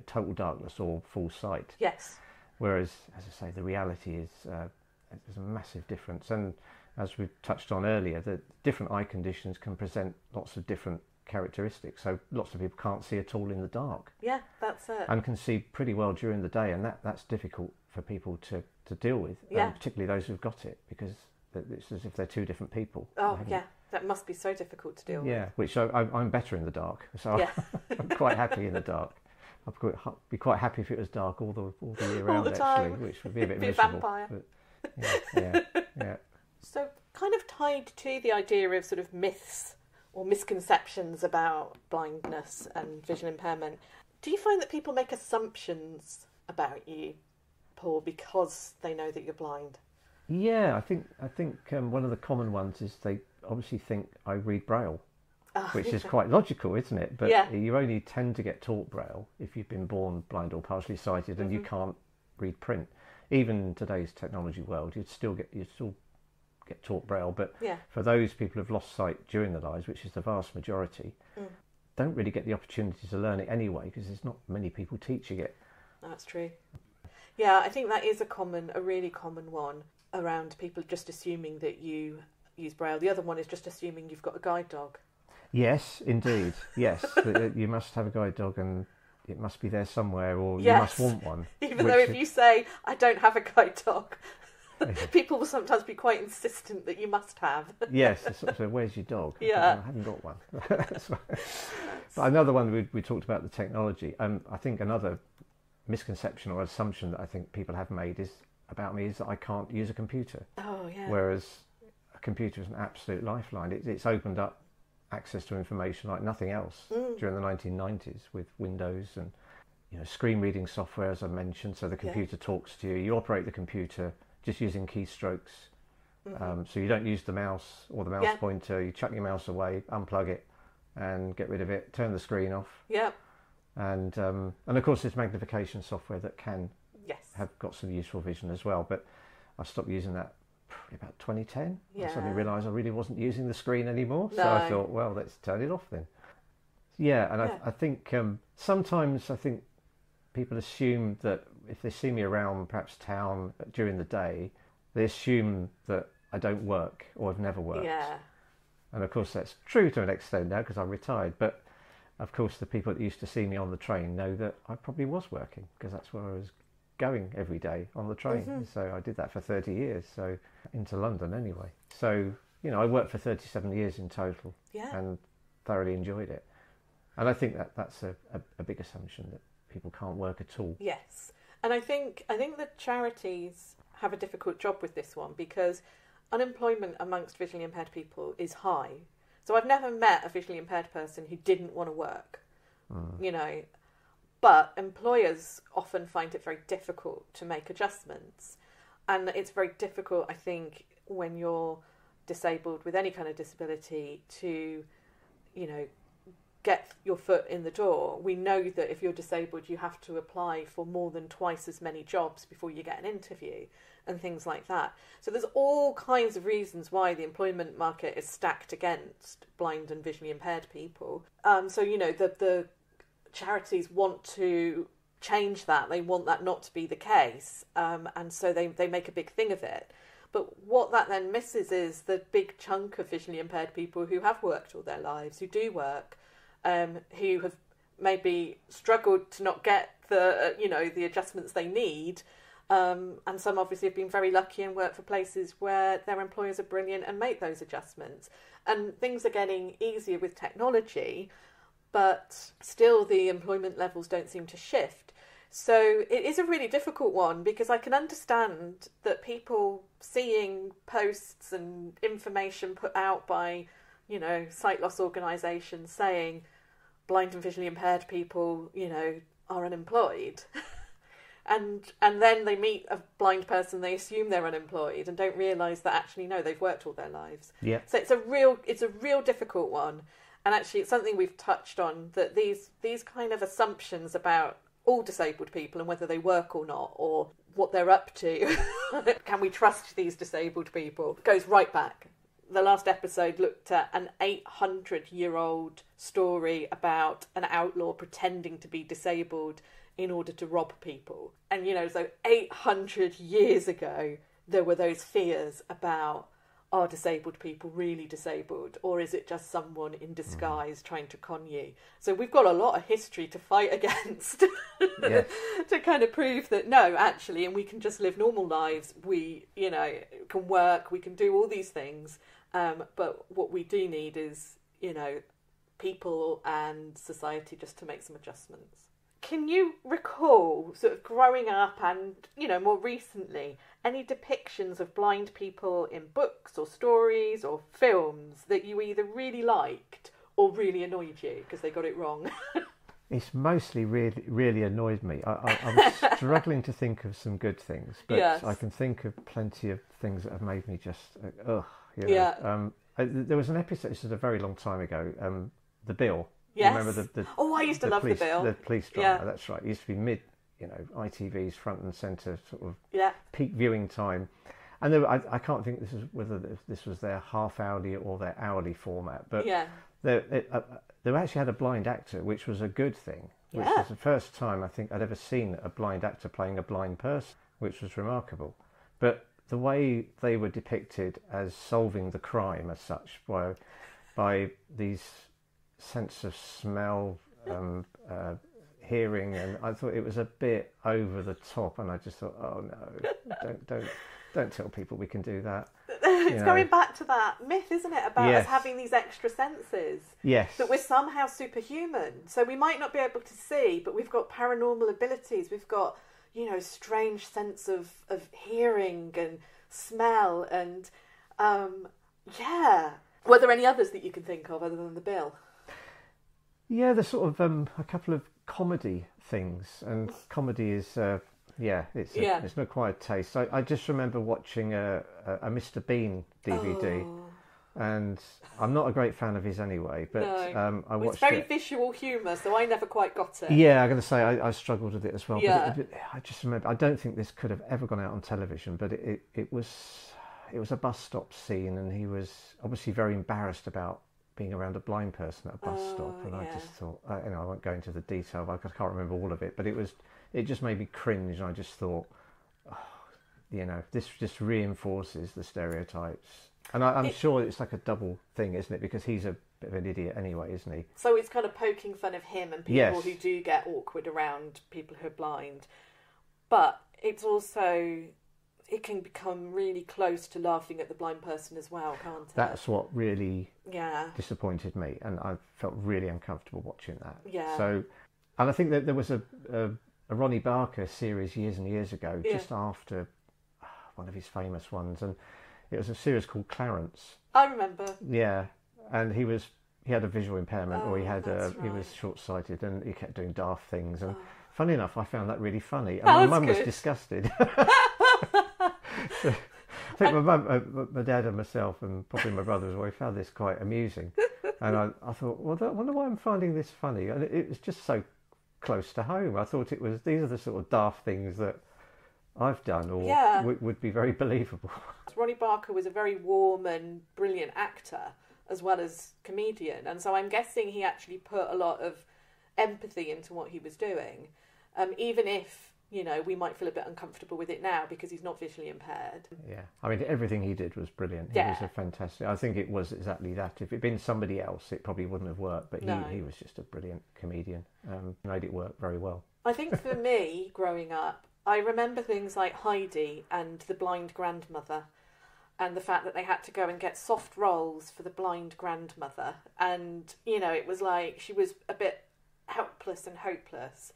total darkness or full sight. Yes. Whereas, as I say, the reality is there's a massive difference. And as we touched on earlier, the different eye conditions can present lots of different characteristics. So lots of people can't see at all in the dark. Yeah, that's it. And can see pretty well during the day, and that's difficult for people to deal with, particularly those who've got it, because it's as if they're two different people. Oh, yeah, that must be so difficult to deal with. Yeah, which I'm better in the dark, so I'm quite happy in the dark. I'd be quite happy if it was dark all the year round, the time. actually, which would be a bit Be a miserable. vampire. But, yeah. So kind of tied to the idea of sort of myths or misconceptions about blindness and vision impairment, do you find that people make assumptions about you, Paul, because they know that you're blind? Yeah, I think one of the common ones is they obviously think I read Braille, which is quite logical, isn't it? But you only tend to get taught Braille if you've been born blind or partially sighted, and you can't read print. Even in today's technology world, you'd still get taught Braille. But for those people who've lost sight during their lives, which is the vast majority, don't really get the opportunity to learn it anyway, because there's not many people teaching it. That's true. Yeah, I think that is a really common one around people just assuming that you use Braille. The other one is just assuming you've got a guide dog. Yes, indeed. Yes, you must have a guide dog, and it must be there somewhere, or you must want one. Even though if you say, I don't have a guide dog, people will sometimes be quite insistent that you must have. Yes, sort of, where's your dog? Yeah. I haven't got one. But another one, we talked about the technology. I think another misconception or assumption that I think people have made is about me is that I can't use a computer. Oh, yeah. Whereas a computer is an absolute lifeline. It's opened up access to information like nothing else during the 1990s with Windows and screen reading software, as I mentioned. So the computer talks to you. You operate the computer just using keystrokes. So you don't use the mouse or the mouse pointer. You chuck your mouse away, unplug it, and get rid of it. Turn the screen off. Yeah. And of course, there's magnification software that can have got some useful vision as well. But I stopped using that probably about 2010. I suddenly realised I really wasn't using the screen anymore. So I thought, well, let's turn it off then. Yeah, and I think sometimes I think people assume that if they see me around perhaps town during the day, they assume that I don't work or I've never worked. Yeah. And of course that's true to an extent now because I'm retired. But of course the people that used to see me on the train know that I probably was working because that's where I was going every day on the train. So I did that for 30 years, so into London anyway. So, I worked for 37 years in total and thoroughly enjoyed it. And I think that's a big assumption that people can't work at all. Yes. And I think that charities have a difficult job with this one because unemployment amongst visually impaired people is high. So I've never met a visually impaired person who didn't want to work, but employers often find it very difficult to make adjustments. And it's very difficult, I think, when you're disabled with any kind of disability to, get your foot in the door. We know that if you're disabled, you have to apply for more than twice as many jobs before you get an interview and things like that. So there's all kinds of reasons why the employment market is stacked against blind and visually impaired people. So, the charities want to change that. They want that not to be the case. And so they make a big thing of it. But what that then misses is the big chunk of visually impaired people who have worked all their lives, who do work, who have maybe struggled to not get the adjustments they need. And some obviously have been very lucky and work for places where their employers are brilliant and make those adjustments. And things are getting easier with technology, but still the employment levels don't seem to shift. So it is a really difficult one because I can understand that people seeing posts and information put out by, sight loss organisations saying blind and visually impaired people, are unemployed. And then they meet a blind person, they assume they're unemployed and don't realise that actually, no, they've worked all their lives. Yeah. So it's a real difficult one. And actually it's something we've touched on, that these kind of assumptions about all disabled people and whether they work or not, or what they're up to, can we trust these disabled people, goes right back. The last episode looked at an 800-year-old story about an outlaw pretending to be disabled in order to rob people. And, so 800 years ago, there were those fears about, are disabled people really disabled? Or is it just someone in disguise trying to con you? So we've got a lot of history to fight against to kind of prove that, no, actually, and we can just live normal lives. We, can work, we can do all these things. But what we do need is, people and society just to make some adjustments. Can you recall, sort of growing up and, more recently, any depictions of blind people in books or stories or films that you either really liked or really annoyed you because they got it wrong? It's mostly really annoyed me. I was struggling to think of some good things, but Yes. I can think of plenty of things that have made me just, Yeah. There was an episode, this is a very long time ago, The Bill. Yes. Remember the I used to love police, The Bill. The police drama, Yeah. that's right. It used to be mid, ITV's front and centre sort of Yeah. peak viewing time. And I can't think whether this was their half-hourly or their hourly format, but Yeah. they actually had a blind actor, which was a good thing, which Yeah. was the first time I think I'd ever seen a blind actor playing a blind person, which was remarkable. But the way they were depicted as solving the crime as such by these sense of smell, hearing, and I thought it was a bit over the top, and I just thought, oh no, don't tell people we can do that. It's going back to that myth, isn't it, about Yes. us having these extra senses. Yes. That we're somehow superhuman. So we might not be able to see, but we've got paranormal abilities. We've got, strange sense of hearing and smell and, Were there any others that you can think of other than the bill? Yeah, there's sort of a couple of comedy things, and comedy is it's not quite a taste. I just remember watching a Mr. Bean DVD, and I'm not a great fan of his anyway, but I watched it's very visual humour, so I never quite got it. Yeah, I'm going to say I struggled with it as well. Yeah. But I just remember, I don't think this could have ever gone out on television, but it was a bus stop scene, and he was obviously very embarrassed about being around a blind person at a bus stop, and I just thought, I won't go into the detail, I can't remember all of it, but it just made me cringe, and I just thought, this just reinforces the stereotypes. And I'm sure it's like a double thing, isn't it? Because he's a bit of an idiot anyway, isn't he? So it's kind of poking fun of him and people who do get awkward around people who are blind. But it's also, it can become really close to laughing at the blind person as well, can't it? That's what really disappointed me, and I felt really uncomfortable watching that. Yeah. So, and I think that there was a Ronnie Barker series years and years ago, just after one of his famous ones, and it was a series called Clarence. I remember. Yeah, and he had a visual impairment, or he he was short-sighted, and he kept doing daft things. And funny enough, I found that really funny, and That's my mum was good. disgusted. So, I think my mum, my dad, and myself, and probably my brother as well, we found this quite amusing. And I thought, well, I wonder why I'm finding this funny. And it was just so close to home. I thought these are the sort of daft things that I've done, or would be very believable. Ronnie Barker was a very warm and brilliant actor as well as comedian, and so I'm guessing he actually put a lot of empathy into what he was doing, even if we might feel a bit uncomfortable with it now because he's not visually impaired. Yeah, I mean, everything he did was brilliant. He was a fantastic. I think it was exactly that. If it'd been somebody else, it probably wouldn't have worked. But he was just a brilliant comedian. Made it work very well. I think for me, growing up, I remember things like Heidi and the blind grandmother, and the fact that they had to go and get soft rolls for the blind grandmother, and it was like she was a bit helpless and hopeless.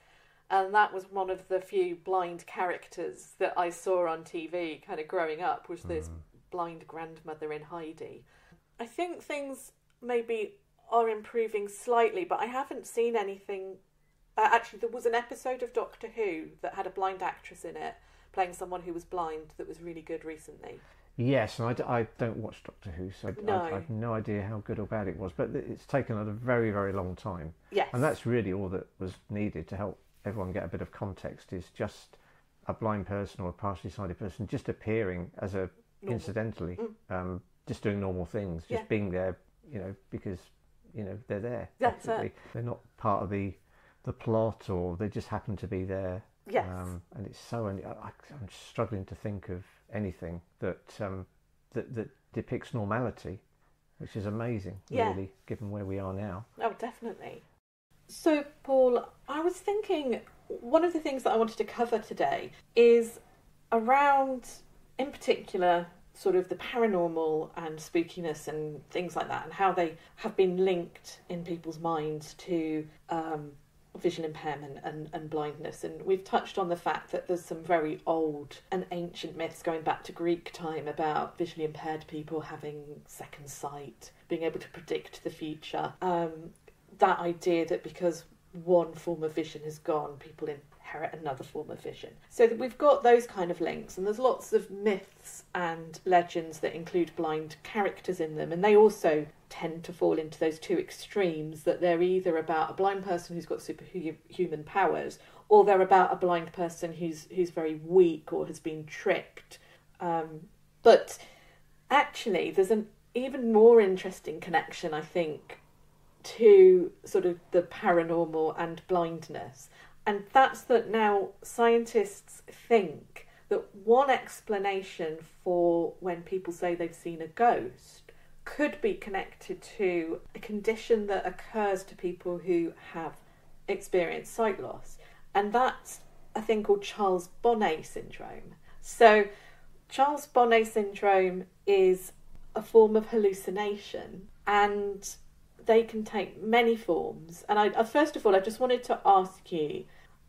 And that was one of the few blind characters that I saw on TV kind of growing up, was this blind grandmother in Heidi. I think things maybe are improving slightly, but I haven't seen anything. Actually, there was an episode of Doctor Who that had a blind actress in it, playing someone who was blind, that was really good recently. Yes, and I don't watch Doctor Who, so I have no idea how good or bad it was, but it's taken a very, very long time. Yes. And that's really all that was needed to help everyone get a bit of context, is just a blind person or a partially sighted person just appearing as incidentally, just doing normal things, just being there, because, they're there. That's it. They're not part of the plot, or they just happen to be there. Yes. And it's so, I'm struggling to think of anything that depicts normality, which is amazing, really, given where we are now. Oh, definitely. So, Paul, I was thinking one of the things that I wanted to cover today is around, in particular, sort of the paranormal and spookiness and things like that, and how they have been linked in people's minds to visual impairment and blindness. And we've touched on the fact that there's some very old and ancient myths going back to Greek time about visually impaired people having second sight, being able to predict the future. That idea that because one form of vision has gone, people inherit another form of vision. So that we've got those kind of links, and there's lots of myths and legends that include blind characters in them, and they also tend to fall into those two extremes, that they're either about a blind person who's got superhuman powers, or they're about a blind person who's very weak or has been tricked. But actually, there's an even more interesting connection, I think, to sort of the paranormal and blindness. And that's that now scientists think that one explanation for when people say they've seen a ghost could be connected to a condition that occurs to people who have experienced sight loss. And that's a thing called Charles Bonnet syndrome. So Charles Bonnet syndrome is a form of hallucination, and they can take many forms. And I first of all, I just wanted to ask you,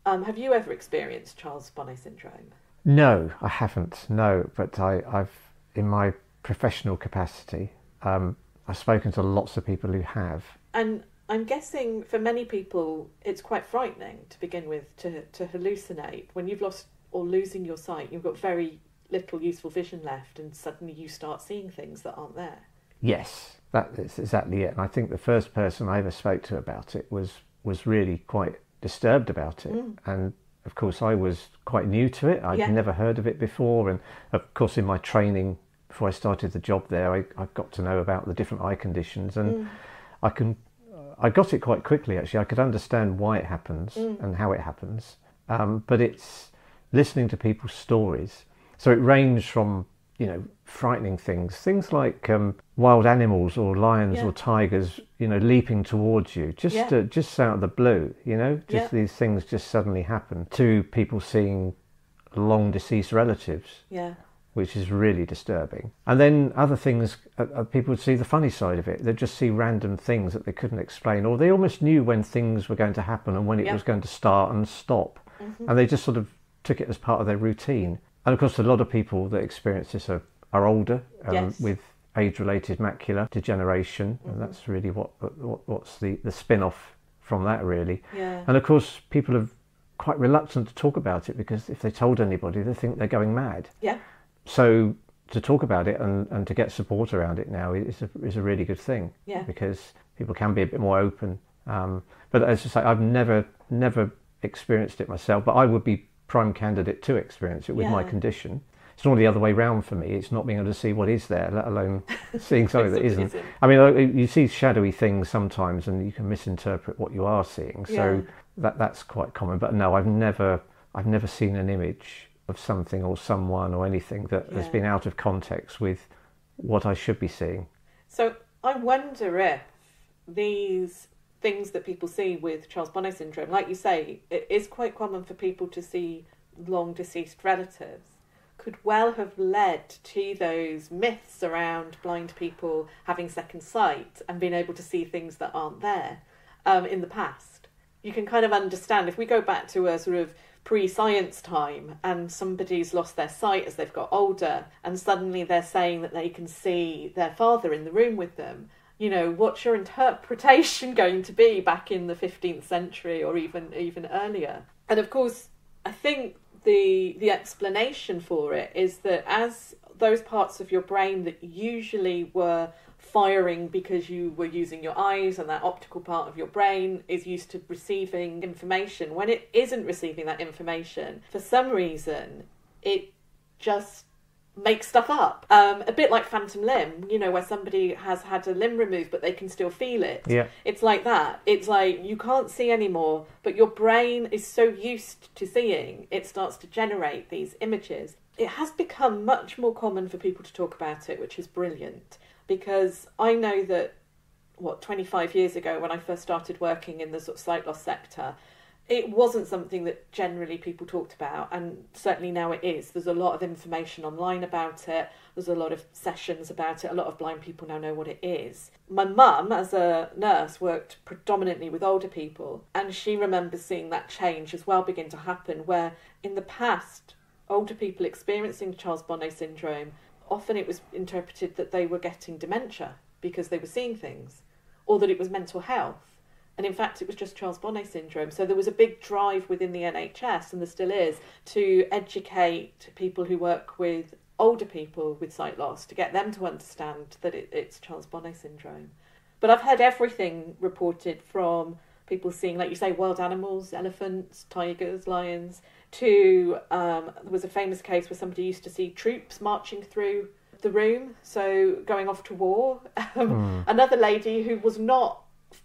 have you ever experienced Charles Bonnet syndrome? No, I haven't. No, but I've in my professional capacity, I've spoken to lots of people who have. And I'm guessing for many people, it's quite frightening to begin with to hallucinate. When you've lost or losing your sight, you've got very little useful vision left, and suddenly you start seeing things that aren't there. Yes, that is exactly it. And I think the first person I ever spoke to about it was really quite disturbed about it. And of course, I was quite new to it. I'd never heard of it before. And of course, in my training, before I started the job there, I got to know about the different eye conditions. And I got it quite quickly, actually. I could understand why it happens and how it happens. But it's listening to people's stories. So it ranged from, frightening things like wild animals or lions or tigers, leaping towards you, just out of the blue, these things just suddenly happen, to people seeing long deceased relatives, which is really disturbing. And then other things, people would see the funny side of it. They'd just see random things that they couldn't explain, or they almost knew when things were going to happen and when it was going to start and stop. And they just sort of took it as part of their routine. And of course, a lot of people that experience this are older, with age-related macular degeneration, and that's really what's the spin-off from that, really. And of course, people are quite reluctant to talk about it, because if they told anybody, they think they're going mad. So to talk about it and to get support around it now is a really good thing, because people can be a bit more open. But as I say, I've never experienced it myself, but I would be prime candidate to experience it with my condition. It's not the other way round for me. It's not being able to see what is there, let alone seeing something that isn't. I mean, you see shadowy things sometimes, and you can misinterpret what you are seeing. So that's quite common. But no, I've never seen an image of something or someone or anything that has been out of context with what I should be seeing. So I wonder if these things that people see with Charles Bonnet syndrome, like you say, it is quite common for people to see long deceased relatives, could well have led to those myths around blind people having second sight and being able to see things that aren't there in the past. You can kind of understand, if we go back to a sort of pre-science time and somebody's lost their sight as they've got older, and suddenly they're saying that they can see their father in the room with them, what's your interpretation going to be back in the 15th century or even earlier? And of course, I think the explanation for it is that as those parts of your brain that usually were firing because you were using your eyes, and that optical part of your brain is used to receiving information, when it isn't receiving that information, for some reason, it just make stuff up. A bit like phantom limb, where somebody has had a limb removed but they can still feel it. It's like that. It's like you can't see anymore, but your brain is so used to seeing, it starts to generate these images. It has become much more common for people to talk about it, which is brilliant, because I know that 25 years ago, when I first started working in the sort of sight loss sector, it wasn't something that generally people talked about, and certainly now it is. There's a lot of information online about it. There's a lot of sessions about it. A lot of blind people now know what it is. My mum, as a nurse, worked predominantly with older people, and she remembers seeing that change as well begin to happen, where in the past, older people experiencing Charles Bonnet syndrome, often it was interpreted that they were getting dementia because they were seeing things, or that it was mental health. And in fact, it was just Charles Bonnet syndrome. So there was a big drive within the NHS, and there still is, to educate people who work with older people with sight loss, to get them to understand that it's Charles Bonnet syndrome. But I've heard everything reported, from people seeing, like you say, wild animals, elephants, tigers, lions, to there was a famous case where somebody used to see troops marching through the room, so going off to war. Another lady who was not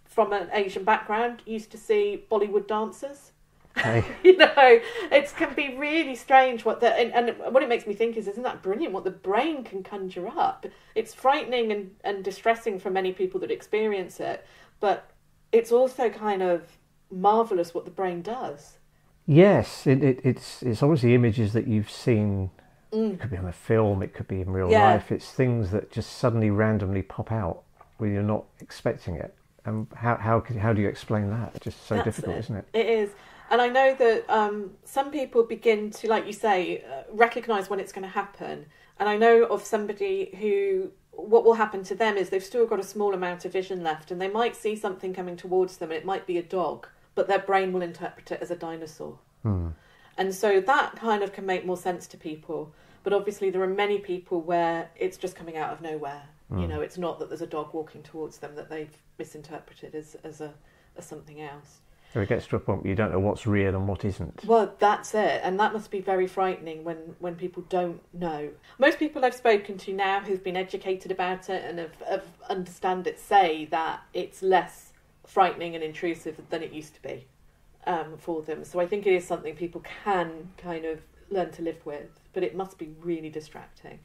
from an Asian background used to see Bollywood dancers. Hey. It can be really strange and what it makes me think is, isn't that brilliant what the brain can conjure up? It's frightening and distressing for many people that experience it, but it's also kind of marvellous what the brain does. Yes, it's obviously images that you've seen It could be on a film, it could be in real Yeah. life. It's things that just suddenly randomly pop out when you're not expecting it. And how do you explain that? It's just so That's difficult, it. isn't it? It is. And I know that some people begin to, like you say, recognise when it's going to happen. And I know of somebody who, what will happen to them is they've still got a small amount of vision left, and they might see something coming towards them, and it might be a dog, but their brain will interpret it as a dinosaur. And so that kind of can make more sense to people. But obviously there are many people where it's just coming out of nowhere. You know, it's not that there's a dog walking towards them that they've misinterpreted as something else. So it gets to a point where you don't know what's real and what isn't. Well, that's it. And that must be very frightening when people don't know. Most people I've spoken to now who've been educated about it and have understand it say that it's less frightening and intrusive than it used to be for them. So I think it is something people can kind of learn to live with, but it must be really distracting.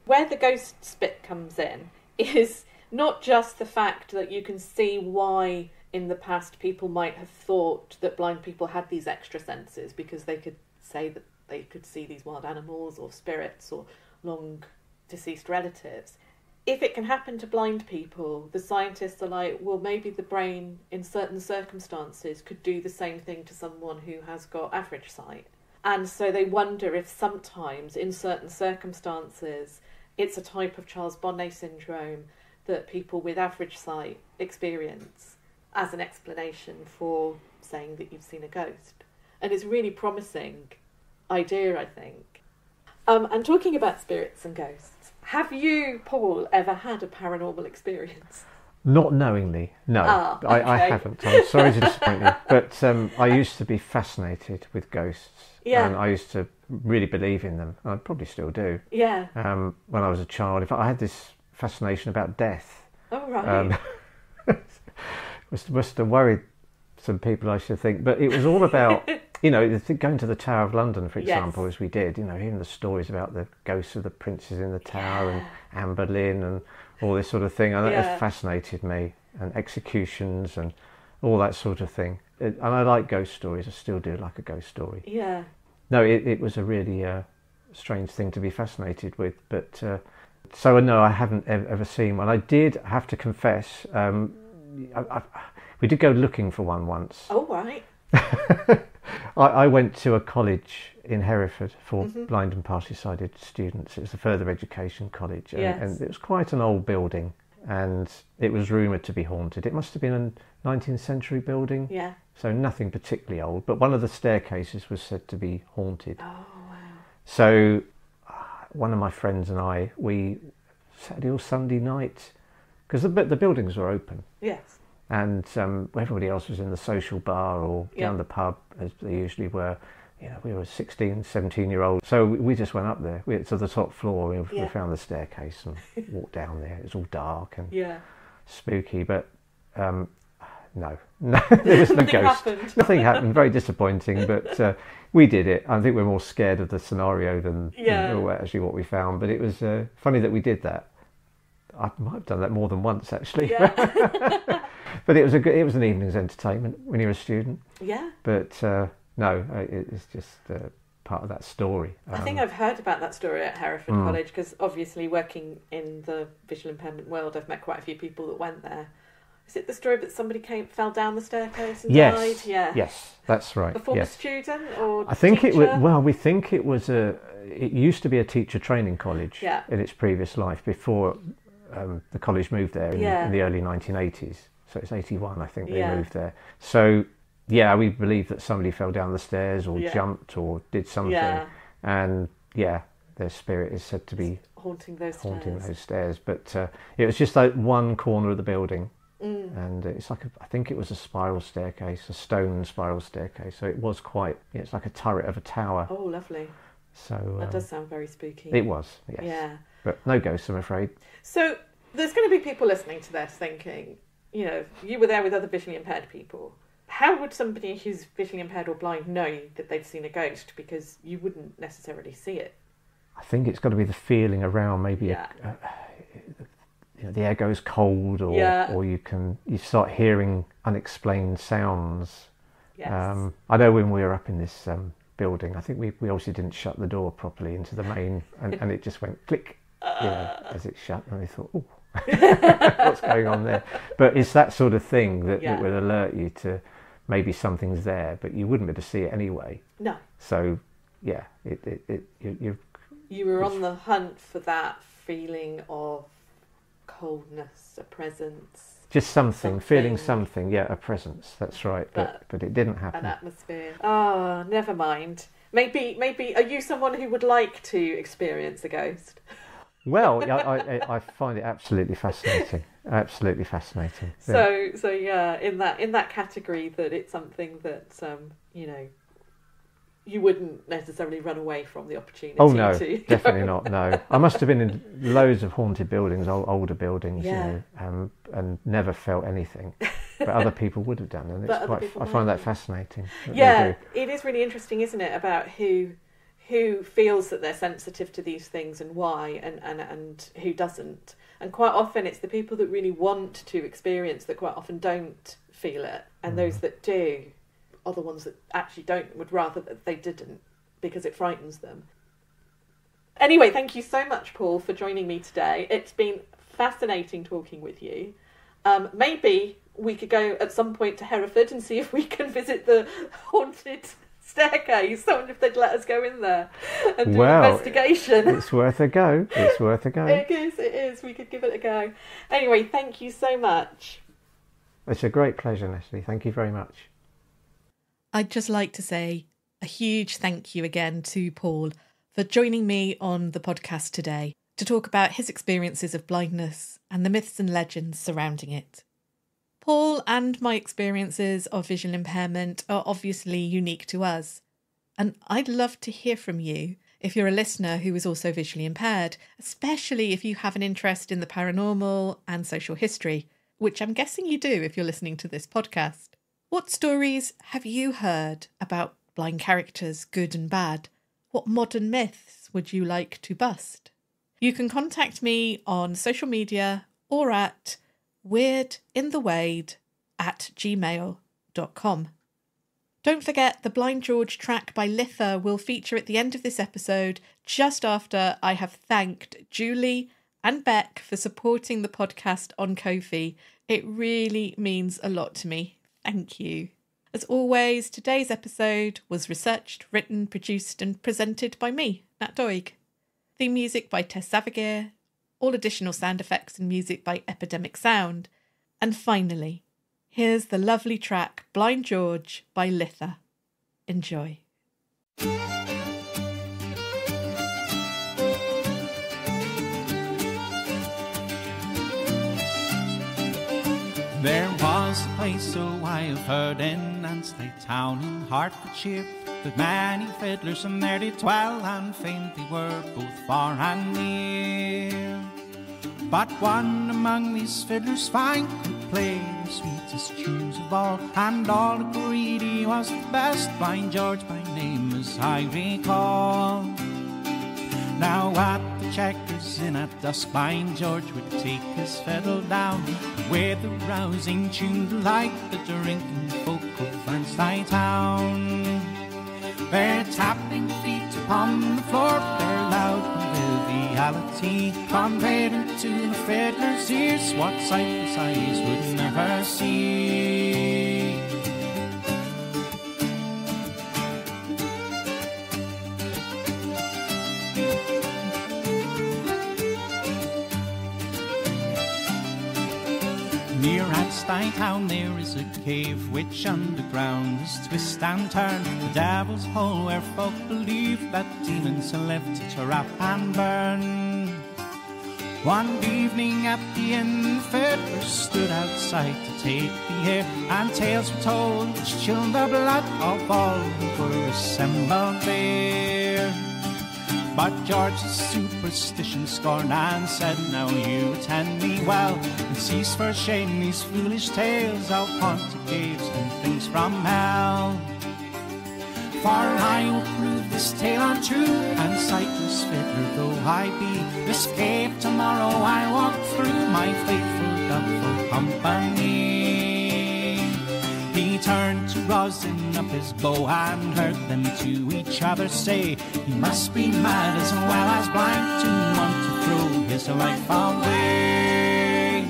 Where the ghost bit comes in is not just the fact that you can see why in the past people might have thought that blind people had these extra senses because they could say that they could see these wild animals or spirits or long deceased relatives. If it can happen to blind people, the scientists are like, well, maybe the brain in certain circumstances could do the same thing to someone who has got average sight. And so they wonder if sometimes in certain circumstances it's a type of Charles Bonnet syndrome that people with average sight experience as an explanation for saying that you've seen a ghost. And it's a really promising idea, I think. And talking about spirits and ghosts, have you, Paul, ever had a paranormal experience? Not knowingly, no. Okay. I haven't. I'm sorry to disappoint you. But I used to be fascinated with ghosts. Yeah. And I used to really believe in them. I probably still do. Yeah. When I was a child. In fact, I had this fascination about death. Oh, right. Must have worried some people, I should think. But it was all about, you know, going to the Tower of London, for example, as we did, you know, hearing the stories about the ghosts of the princes in the tower and Anne Boleyn and all this sort of thing. And it fascinated me, and executions and all that sort of thing. And I like ghost stories. I still do like a ghost story. Yeah. No, it was a really strange thing to be fascinated with. But so, no, I haven't ever seen one. I did have to confess, we did go looking for one once. Oh, right. I went to a college in Hereford for blind and partially sighted students. It was a further education college, and it was quite an old building, and it was rumoured to be haunted. It must have been a 19th century building, so nothing particularly old, but one of the staircases was said to be haunted. Oh, wow. So one of my friends and I, we Saturday or Sunday night, because the buildings were open. Yes. And everybody else was in the social bar or down the pub, as they usually were. You know, we were 16, 17-year-olds. So we just went up there. We went to the top floor. We found the staircase and walked down there. It was all dark and spooky. But no, there was no ghost. Nothing happened. Very disappointing. But we did it. I think we're more scared of the scenario than actually what we found. But it was funny that we did that. I might have done that more than once, actually. Yeah. But it was an evening's entertainment when you're a student. Yeah. But no, it's just part of that story. I think I've heard about that story at Hereford College because obviously working in the visual impairment world, I've met quite a few people that went there. Is it the story that somebody fell down the staircase and died? Yeah. Yes, that's right. A former student or I think teacher? it was. Well, we think it was it used to be a teacher training college in its previous life before the college moved there in the early 1980s. So it's 81, I think they moved there. So yeah, we believe that somebody fell down the stairs or jumped or did something, and their spirit is said to be haunting those stairs. But it was just like one corner of the building, and it's like I think it was a spiral staircase, a stone spiral staircase. So it was quite. It's like a turret of a tower. Oh, lovely. So that does sound very spooky. It was, yes. Yeah. But no ghosts, I'm afraid. So there's going to be people listening to this thinking, you know, you were there with other visually impaired people. How would somebody who's visually impaired or blind know that they've seen a ghost? Because you wouldn't necessarily see it. I think it's got to be the feeling around. Maybe you know, the air goes cold, or you start hearing unexplained sounds. Yes. I know when we were up in this building. I think we obviously didn't shut the door properly into the main, and it just went click, as it shut, and I thought, oh, what's going on there? But it's that sort of thing that would alert you to maybe something's there, but you wouldn't be able to see it anyway. No. So, yeah, you were on the hunt for that feeling of coldness, a presence. Just something, feeling something, a presence, that's right, but it didn't happen. An atmosphere. Oh, never mind. Maybe, are you someone who would like to experience a ghost? Well, I find it absolutely fascinating. Absolutely fascinating. Yeah. So in that category, that it's something that you wouldn't necessarily run away from the opportunity. Oh no, to definitely not. No, I must have been in loads of haunted buildings, older buildings, and never felt anything. But other people would have done, and I find that fascinating. Yeah, it is really interesting, isn't it, about who feels that they're sensitive to these things and why, and who doesn't. And quite often it's the people that really want to experience that quite often don't feel it, and those that do are the ones that actually don't, would rather that they didn't, because it frightens them. Anyway, thank you so much, Paul, for joining me today. It's been fascinating talking with you. Maybe we could go at some point to Hereford and see if we can visit the haunted staircase. I wonder if they'd let us go in there and do an investigation. It's worth a go. It's worth a go. It is. We could give it a go. Anyway, thank you so much. It's a great pleasure, Natalie. Thank you very much. I'd just like to say a huge thank you again to Paul for joining me on the podcast today to talk about his experiences of blindness and the myths and legends surrounding it. Paul and my experiences of visual impairment are obviously unique to us, and I'd love to hear from you if you're a listener who is also visually impaired, especially if you have an interest in the paranormal and social history, which I'm guessing you do if you're listening to this podcast. What stories have you heard about blind characters, good and bad? What modern myths would you like to bust? You can contact me on social media or at weirdinthewade@gmail.com. Don't forget the Blind George track by Litha will feature at the end of this episode, just after I have thanked Julie and Beck for supporting the podcast on Ko-fi. It really means a lot to me. Thank you. As always, today's episode was researched, written, produced and presented by me, Nat Doig. Theme music by Tess Savagir. All additional sound effects and music by Epidemic Sound. And finally, here's the lovely track Blind George by Litha. Enjoy. There was a place, so I have heard, in Anstey town in Hertfordshire, with many fiddlers, and there did dwell, and famed they were both far and near. But one among these fiddlers fine could play the sweetest tunes of all agreed he was the best, Blind George by name as I recall. Now at the checkers in at dusk, Blind George would take his fiddle down with a rousing tune to light the drinking folk of Anstey town. Their tapping feet upon the floor, their loud conviviality conveyed into the fiddler's ears what sightless eyes would never see. Near Anstey town there is a cave which underground is twist and turn, the devil's hole where folk believe that demons live to trap and burn. One evening at the inn, the fiddlers stood outside to take the air, and tales were told which chilled the blood of all who were assembled there. But George's superstition scorned and said, now you attend me well, and cease for shame these foolish tales of haunted caves and things from hell. For I will prove this tale untrue, and sightless fiddler though I be, this cave tomorrow I walk through, my faithful doubtful company. He turned turned to rosin up his bow and heard them to each other say, he must be mad as well as blind to want to throw his life away.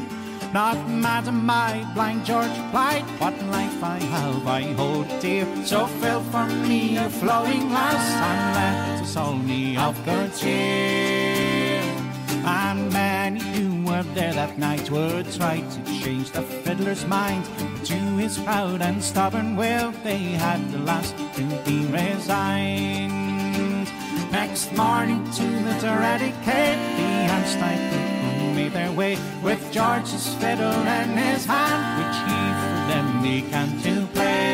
Not mad am I, Blind George replied, what life I have I hold dear. So fill for me a flowing glass and let us all me of good cheer. And many who were there that night would try to change the fiddler's mind. But to his proud and stubborn will they had the last to be resigned. Next morning to the dreaded cave, the Anstey people made their way with George's fiddle in his hand, which he for them began to play.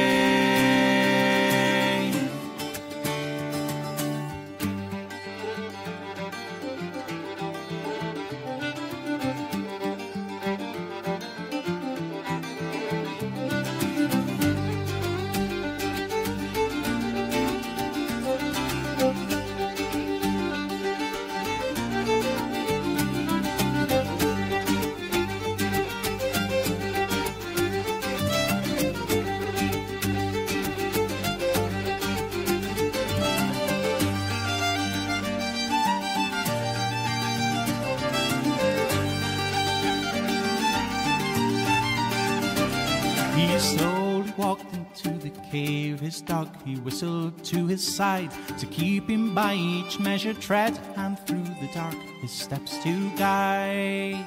He slowly walked into the cave, his dog he whistled to his side, to keep him by each measured tread, and through the dark his steps to guide.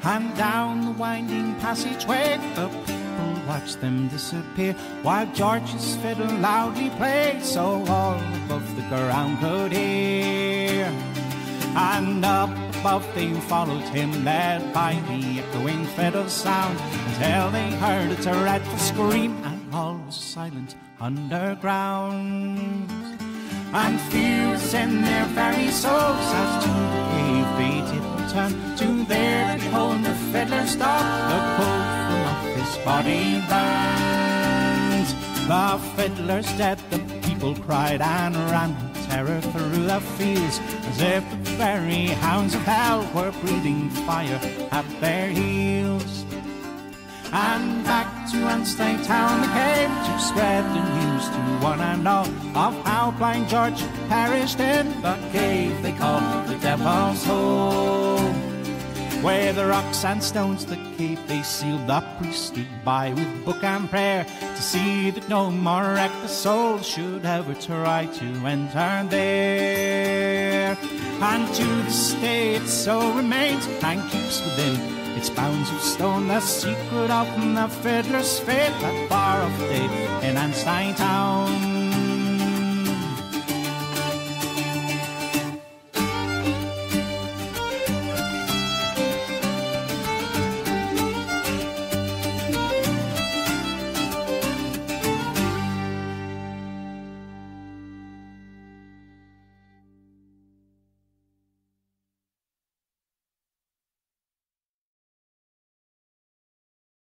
And down the winding passageway the people watched them disappear, while George's fiddle loudly played, so all above the ground could hear. And up above they followed him, led by the echoing fiddle sound, until they heard a dreadful scream, and all was silent underground. And fear was in their very souls, as to the cave they did return, to there behold the fiddler stop, the cold from off his body burned. The fiddler's dead, the people cried and ran in terror through the fields, as if the very hounds of hell were breathing fire at their heels. And back to Anstey town they came, to spread the news to one and all, of how Blind George perished in the cave they called the Devil's Hole. Where the rocks and stones the cave they sealed, the priest stood by with book and prayer, to see that no more reckless soul should ever try to enter there. And to this day it so remains, and keeps within its bounds of stone the secret of the fiddler's fate, that far off day in Anstey town.